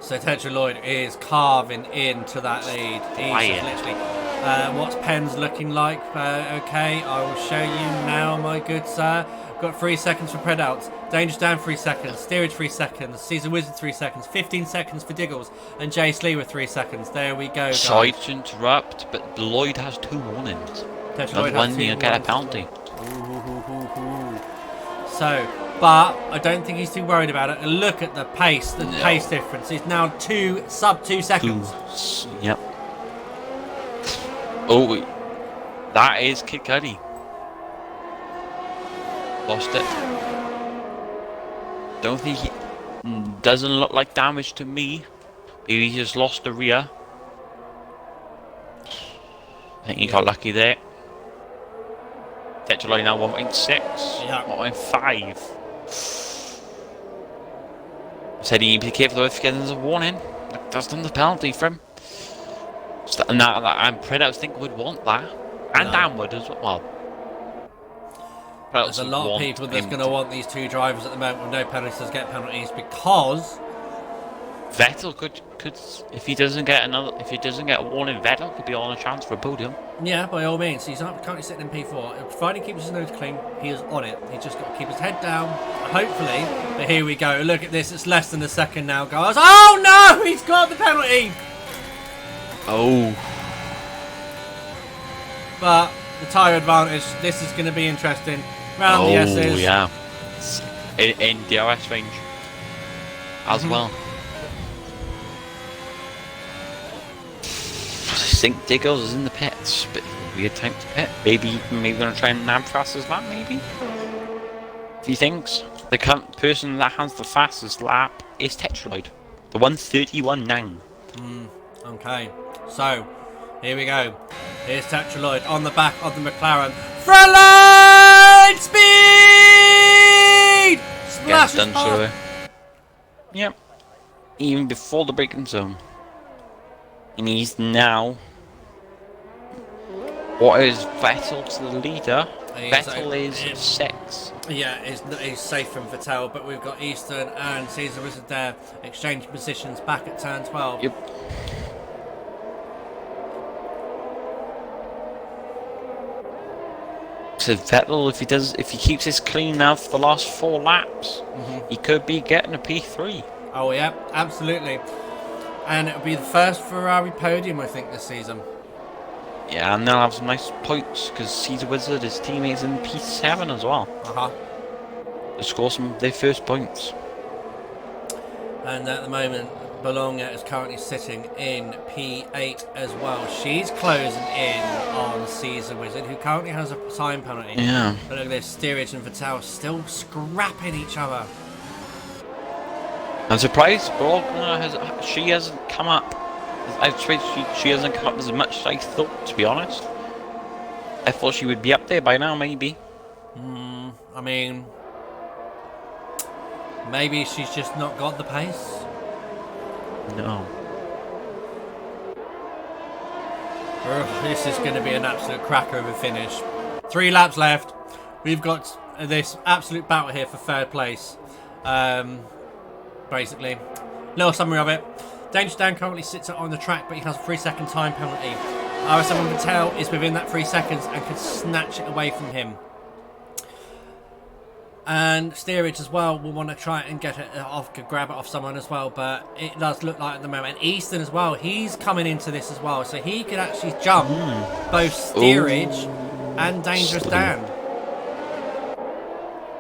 So Tetra Lloyd is carving into that lead. He's just literally. What's Penn's looking like? Okay, I will show you now, my good sir. Got 3 seconds for Predouts. Dangerous Dan 3 seconds. Steerage 3 seconds. Caesar Wizard 3 seconds. 15 seconds for Diggles. And Jay Slee with 3 seconds. There we go, guys. Sorry to interrupt, but Lloyd has 2 warnings. Tetra Lloyd Another has one, 2 you get a penalty. So, but I don't think he's too worried about it. And look at the pace, pace difference. He's now sub 2 seconds. Yep. Oh, that is Kid Cudi. Lost it. Don't think he doesn't look like damage to me. Maybe he just lost the rear. I think he got lucky there. Tetra Lloyd now 1.6, 1.5. Said he needs to be careful if he gets a warning. That's not the penalty for him. And Predouts think would want that. And Dan would as well. There's a lot of people that's going to want these 2 drivers at the moment with no penalties get penalties because Vettel could if he doesn't get a warning, Vettel could be on a chance for a podium. Yeah, by all means. He's not currently sitting in P4. Provided he keeps his nose clean, he is on it. He's just got to keep his head down. Hopefully, but here we go. Look at this. It's less than a second now, guys. Oh no! He's got the penalty. Oh. But the tyre advantage. This is going to be interesting. Round the S's. Oh yeah. In DRS range as well. I think Diggles is in the pits, but weird time to pit. Maybe gonna try and nab fast as that. Maybe. If he thinks the person that has the fastest lap is Tetra Lloyd, the 1:31.9. Okay, so here we go. Here's Tetra Lloyd on the back of the McLaren. Frontline speed! Splashes Done past. sure. Yep. Even before the braking zone. And he's now. What is Vettel to the leader? Vettel is 6. Yeah, he's safe from Vettel, but we've got Easton and Caesar Wizard there exchanging positions back at turn 12. Yep. So Vettel, if he keeps this clean now for the last 4 laps, he could be getting a P3. Oh yeah, absolutely. And it'll be the first Ferrari podium, I think, this season. Yeah, and they'll have some nice points because Caesar Wizard, his teammates in P7 as well. They score some of their first points. And at the moment, Bologna is currently sitting in P8 as well. She's closing in on Caesar Wizard, who currently has a time penalty. Yeah. But look at this, Steerage and Vettel still scrapping each other. I'm surprised Bologna hasn't come up. I'm surprised she hasn't come up as much as I thought, to be honest. I thought she would be up there by now, maybe. I mean, maybe she's just not got the pace. No. This is going to be an absolute cracker of a finish. 3 laps left. We've got this absolute battle here for 3rd place. Basically. Little summary of it. Dangerous Dan currently sits on the track, but he has a 3-second time penalty. RSF1 Vettel is within that 3 seconds and could snatch it away from him. And Steerage as well will want to try and get it off, grab it off someone as well, but it does look like at the moment. And Easton as well, he's coming into this as well, so he could actually jump both Steerage and Dangerous Dan.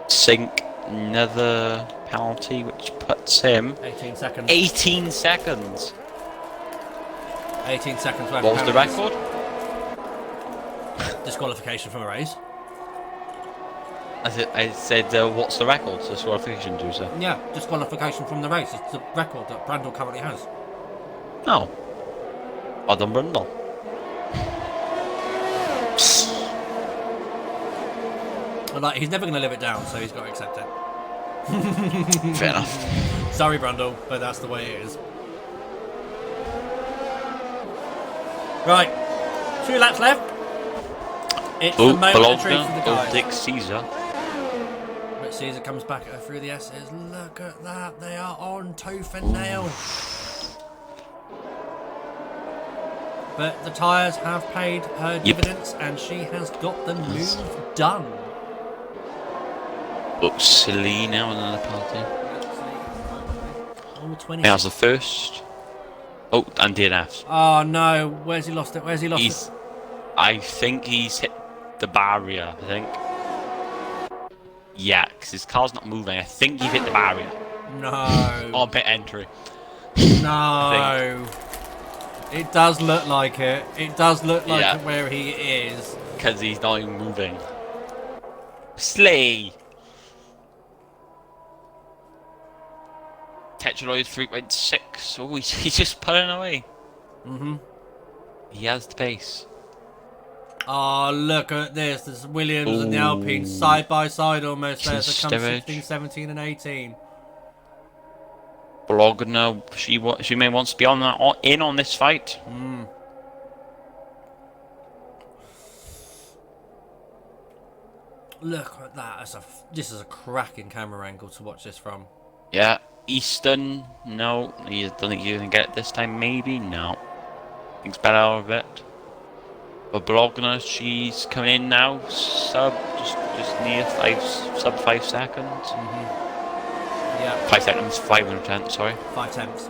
Sink another penalty, which puts him 18 seconds. 18 seconds. 18 seconds left. What was the record? Disqualification from a race. I said, what's the record? Disqualification, do so. Yeah, disqualification from the race. It's the record that Brundle currently has. Oh. Well done, Brundle. Like, he's never going to live it down, so he's got to accept it. Fair enough. Sorry, Brundle, but that's the way it is. Right, 2 laps left. It's the moment of truth for the guys. Dick Caesar. But Caesar comes back through the S's. Look at that, they are on tooth and nail. But the tyres have paid her dividends, and she has got the move done. Looks silly now in another penalty. Oh, 20. How's the first? Oh, and DNFs. Oh no, where's he lost it? Where's he lost it? I think he's hit the barrier, I think. Yeah, because his car's not moving. I think he hit the barrier. No. On pit entry. No. It does look like it. It does look like it where he is. Because he's not even moving. Slay! Tetraloid 3.6. Oh, he's just pulling away. He has the pace. Oh, look at this. There's Williams and the Alpine side by side almost there. So come 16, 17 and 18. Bologna, she may want to be in on this fight. Look at that. This is a cracking camera angle to watch this from. Yeah, Easton, no, I don't think you can get it this time. Maybe no. Thinks better of it. But Bologna, she's coming in now. Just near sub 5 seconds. Yeah. 5 seconds, 500%, sorry. 5 tenths.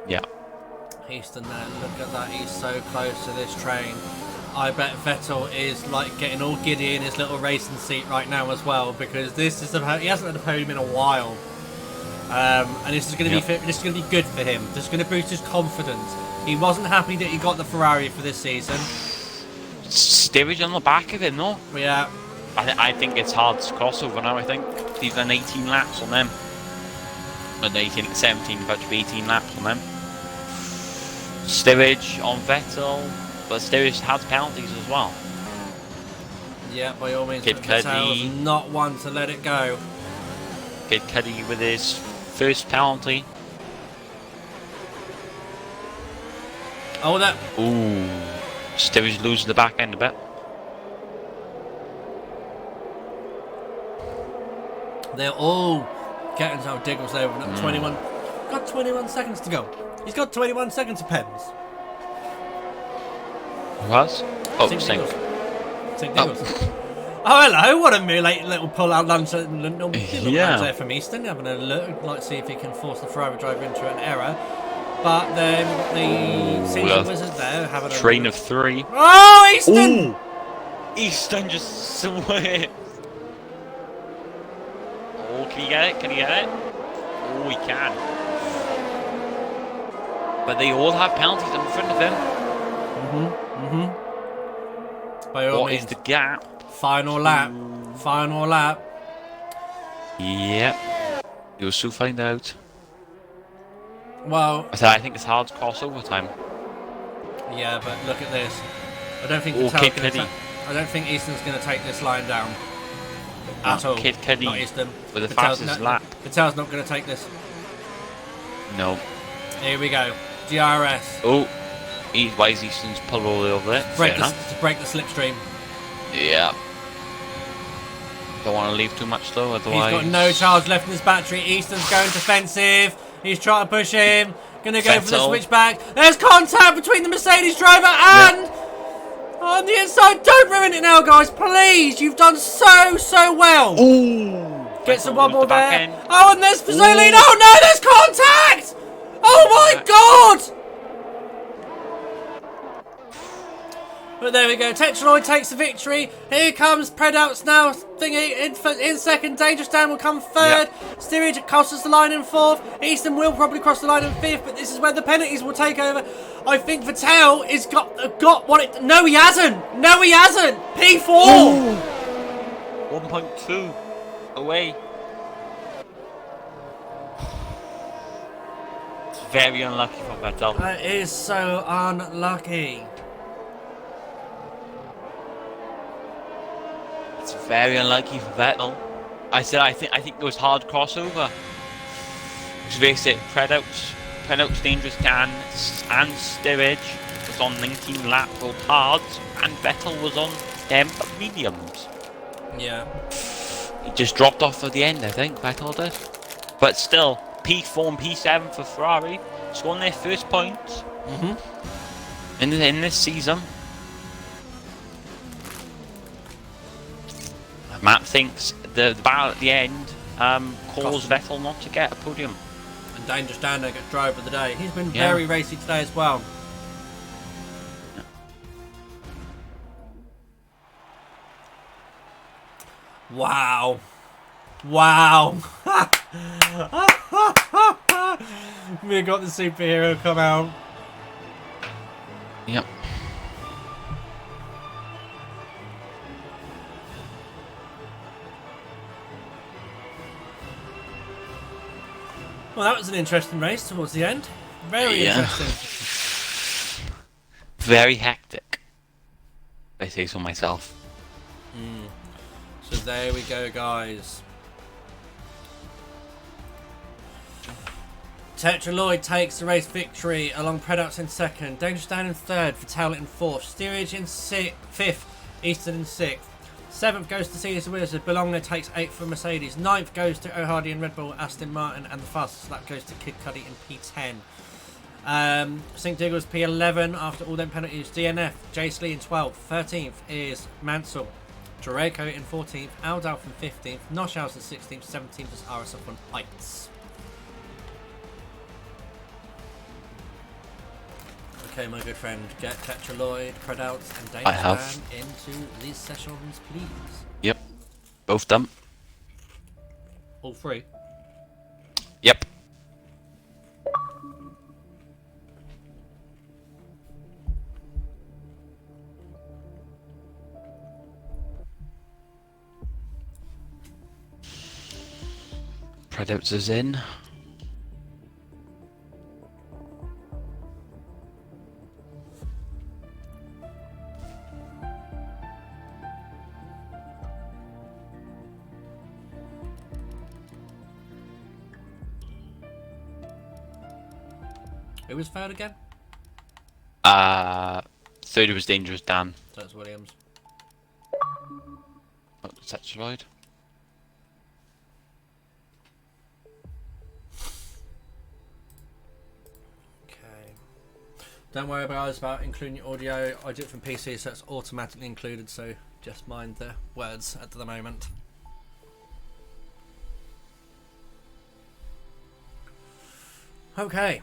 Yeah. Easton there, look at that, he's so close to this train. I bet Vettel is like getting all giddy in his little racing seat right now as well, because this is he hasn't had a podium in a while. And this is going to be good for him. This is going to boost his confidence. He wasn't happy that he got the Ferrari for this season. Steerage on the back of him, though. Yeah. I think it's hard to cross over now. I think he's done 18 laps on them. Not 18, 17, about to be 18 laps on them. Steerage on Vettel, but Steerage has penalties as well. Yeah, by all means, Kid Vettel's not one to let it go. Kid Cudi with his first penalty. Oh, that. Ooh, Steerage loses the back end a bit. They're all getting some diggles there. 21. Got 21 seconds to go. He's got 21 seconds to pens. Was? Oh, St. St. Oh, hello. What a late little pull-out lunch there from Easton. Having a look, like see if he can force the Ferrari driver into an error. But then the season wizard there having a train of 3. Oh, Easton! Ooh. Easton just swears. Oh, can he get it? Can he get it? Oh, he can. But they all have penalties in front of him. By all what means. Is the gap? Final lap. Final lap. Yep. You'll soon find out. Well, I think it's hard to cross over time. Yeah, but look at this. I don't think I don't think Easton's going to take this line down at all. Kid Cudi not Easton. with the fastest lap. Vettel's not going to take this. No. Here we go. DRS. Oh, why is Easton's pulled all the way over there? To break the slipstream. Yeah. Don't want to leave too much though, otherwise. He's got no charge left in his battery. Easton's going defensive. He's trying to push him. Gonna go for the switchback. There's contact between the Mercedes driver and on the inside. Don't ruin it now, guys, please. You've done so well. Ooh. Gets a wobble there. End. Oh, and there's Fazoli. Oh no, there's contact. Oh my god. But there we go. Tetraloid takes the victory. Here comes Predouts now. Thingy in second. Dangerous Dan will come third. Yep. Steerage crosses the line in fourth. Easton will probably cross the line in fifth. But this is where the penalties will take over. I think Vettel is got what it. No, he hasn't. No, he hasn't. P4. 1.2 away. It's very unlucky for Vettel. That is so unlucky. It's very unlucky for Vettel. I said I think it was hard crossover. Let's face it, Predouts, Dangerous Can, and Steerage was on 19 lap road hards, and Vettel was on mediums. Yeah. He just dropped off at the end, I think, Vettel did. But still, P4 and P7 for Ferrari, scoring their first points in this season. Matt thinks the battle at the end caused Vettel not to get a podium. And Dangerous Dan gets driver of the day. He's been very racy today as well. Wow. Wow. We got the superhero come out. Yep. Well, that was an interesting race towards the end. Very interesting. Very hectic. I say so myself. So there we go, guys. Tetra Lloyd takes the race victory along Predouts in second, Dangerous Dan in third, Vitale in fourth, Steerage in fifth, Easton in sixth. Seventh goes to Caesar Wizard, Bologna takes eighth for Mercedes, ninth goes to O'Hardy and Red Bull, Aston Martin, and the fastest lap goes to Kid Cudi in P10. St. Diggles P11 after all them penalties, DNF, Jace Lee in 12th, 13th is Mansell, Draco in 14th, Aldalf in 15th, Noshhouse in 16th, 17th is RSF1 Heights. Okay, my good friend, get Tetra Lloyd, Predouts, and Dangerous Dan into these sessions, please. Yep. Both done. All three? Yep. Predouts is in. Who was third again? Third was Dangerous Dan. So that's Williams. Not the Tetraloid. Okay. Don't worry about including your audio. I do it from PC, so it's automatically included, so just mind the words at the moment. Okay.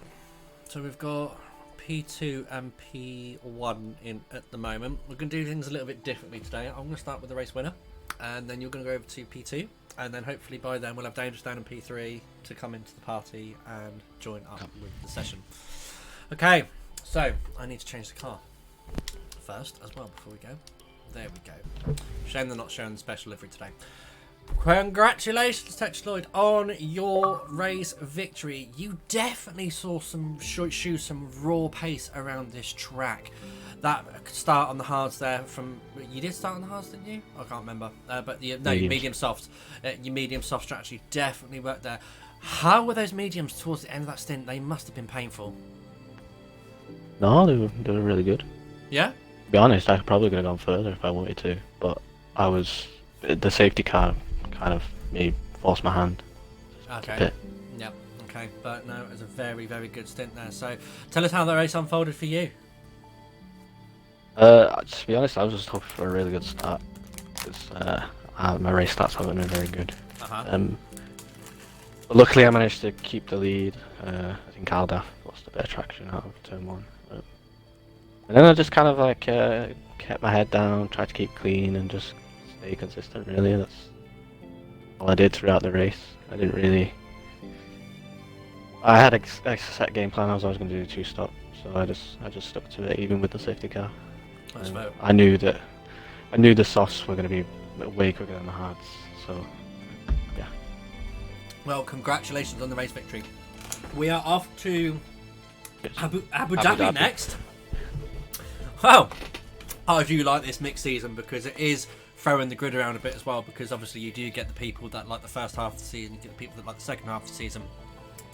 So we've got P2 and P1 in at the moment. We're going to do things a little bit differently today. I'm going to start with the race winner, and then you're going to go over to P2, and then hopefully by then we'll have Dangerous Dan and P3 to come into the party and join up with the session. Okay, so I need to change the car first as well before we go. There we go. Shame they're not showing the special livery today. Congratulations, Tetra Lloyd, on your race victory. You definitely saw some show some raw pace around this track. That start on the hards there from... You did start on the hards, didn't you? I can't remember. But medium soft. Your medium soft strategy definitely worked there. How were those mediums towards the end of that stint? They must have been painful. No, they were really good. Yeah? To be honest, I probably could have gone further if I wanted to, but I was... The safety car kind of made force my hand. Okay. Yep. Okay. But no, it was a very, very good stint there. So tell us how the race unfolded for you. To be honest, I was just hoping for a really good start because my race stats haven't been very good. But luckily, I managed to keep the lead. I think Aldaf lost a bit of traction out of turn one. And then I just kind of like kept my head down, tried to keep clean, and just stay consistent. Really, that's all I did throughout the race. I didn't really. I had a set game plan. I was always going to do 2-stop, so I just stuck to it, even with the safety car. I knew the softs were going to be way quicker than the hards, so yeah. Well, congratulations on the race victory. We are off to Abu Dhabi next. Wow, I do like this mixed season because it is throwing the grid around a bit as well, because obviously you do get the people that like the first half of the season, you get the people that like the second half of the season.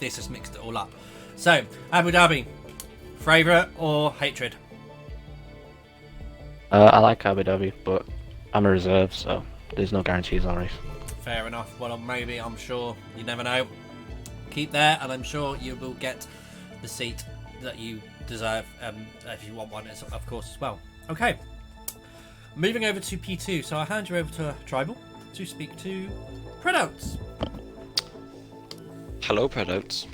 This has mixed it all up. So, Abu Dhabi, favourite or hatred? I like Abu Dhabi, but I'm a reserve, so there's no guarantees on race. Fair enough. Well, maybe, I'm sure, you never know. Keep there, and I'm sure you will get the seat that you deserve, if you want one, of course, as well. Okay, moving over to P2. So I'll hand you over to Tribal to speak to Predouts. Hello, Predouts.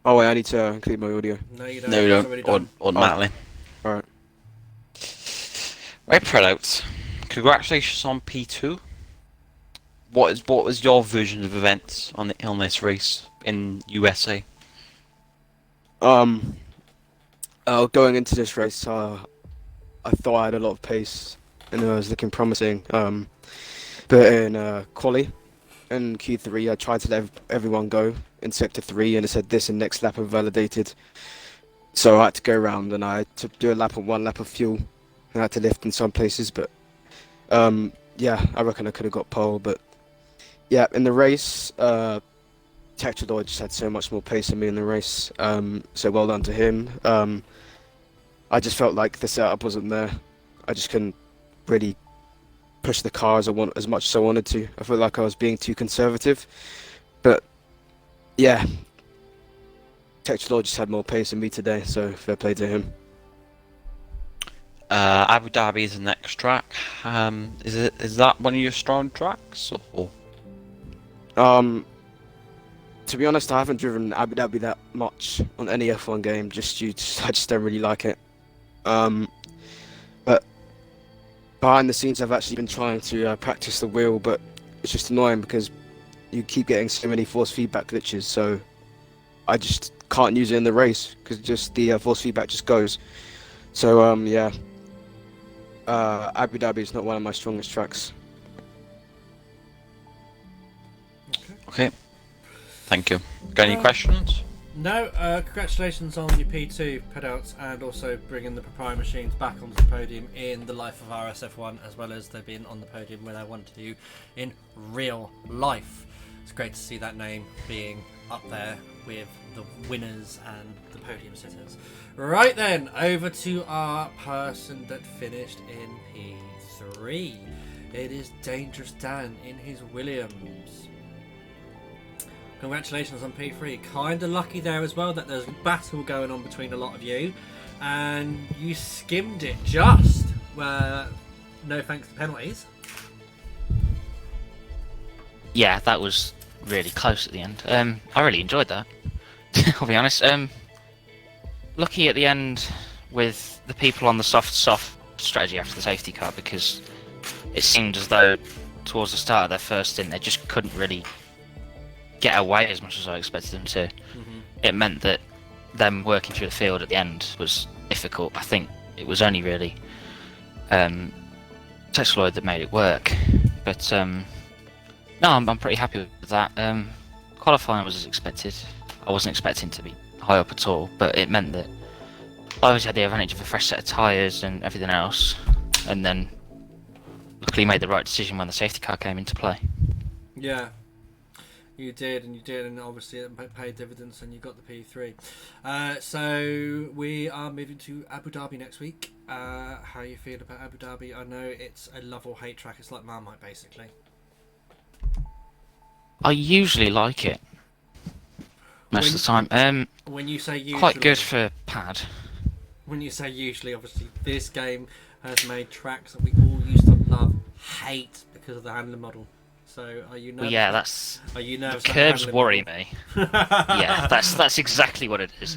Oh wait, I need to include my audio. No, you don't. No, you It's already don't. done. Automatically. Alright. Right, Predouts. Congratulations on P2. What was your version of events on this race in USA? Going into this race, I thought I had a lot of pace and it was looking promising. But in quali and Q3, I tried to let everyone go in sector 3, and it said this and next lap invalidated. So I had to go around and I had to do a lap of 1 lap of fuel. I had to lift in some places, but yeah, I reckon I could have got pole. But yeah, in the race, Tetraloid just had so much more pace than me in the race. So well done to him. I just felt like the setup wasn't there. I just couldn't really push the car as much as I wanted to. I felt like I was being too conservative. But yeah, Tetraloid just had more pace than me today, so fair play to him. Abu Dhabi is the next track. Is that one of your strong tracks? Or? To be honest, I haven't driven Abu Dhabi that much on any F1 game, I just don't really like it. But behind the scenes, I've actually been trying to practice the wheel, but it's just annoying because you keep getting so many force feedback glitches, so I just can't use it in the race because just the force feedback just goes. So yeah, Abu Dhabi is not one of my strongest tracks. Okay. Thank you. Got any questions? No, congratulations on your P2 Pedouts, and also bringing the Prix machines back onto the podium in the life of RSF1, as well as they've been on the podium where they want to do in real life. It's great to see that name being up there with the winners and the podium sitters. Right then, over to our person that finished in P3. It is Dangerous Dan in his Williams. Congratulations on P3. Kinda lucky there as well that there's a battle going on between a lot of you, and you skimmed it just. No thanks to penalties. Yeah, that was really close at the end. I really enjoyed that. I'll be honest. Lucky at the end with the people on the soft strategy after the safety car, because it seemed as though towards the start of their first stint they just couldn't really get away as much as I expected them to. It meant that them working through the field at the end was difficult. I think it was only really Tetraloid that made it work, but no, I'm pretty happy with that. Qualifying was as expected. I wasn't expecting to be high up at all, but it meant that I always had the advantage of a fresh set of tyres and everything else, and then luckily made the right decision when the safety car came into play. Yeah, you did, and obviously it paid dividends, and you got the P3. So we are moving to Abu Dhabi next week. How you feel about Abu Dhabi? I know it's a love or hate track. It's like Marmite, basically. I usually like it most of the time. When you say usually, quite good for pad. When you say usually, obviously this game has made tracks that we all used to love hate because of the handling model. So are you nervous? Well, yeah, that's. Are you nervous? The curves worry me. Yeah, that's exactly what it is.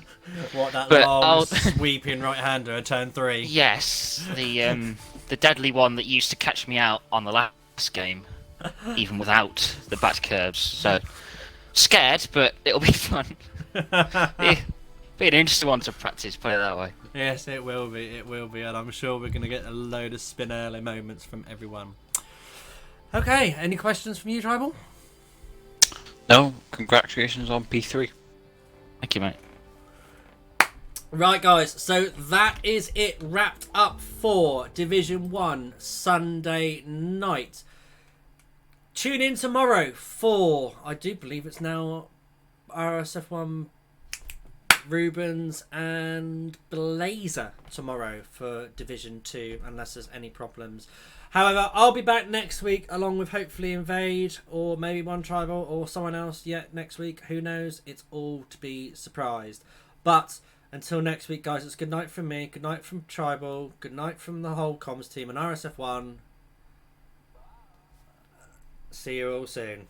What, that But long sweeping right-hander at turn 3? Yes, the deadly one that used to catch me out on the last game, even without the bad curves. So scared, but it'll be fun. Be an interesting one to practice. Put it that way. Yes, it will be. It will be, and I'm sure we're going to get a load of spin early moments from everyone. Okay, any questions from you, Tribal? No. Congratulations on P3. Thank you, mate. Right, guys, so that is it wrapped up for Division 1 Sunday night. Tune in tomorrow for, I do believe it's now RSF1 Rubens and Blazer tomorrow for Division 2, unless there's any problems. However, I'll be back next week along with hopefully Invade or maybe One Tribal or someone else yet next week. Who knows? It's all to be surprised. But until next week, guys, it's good night from me, good night from Tribal, good night from the whole comms team and RSF1. See you all soon.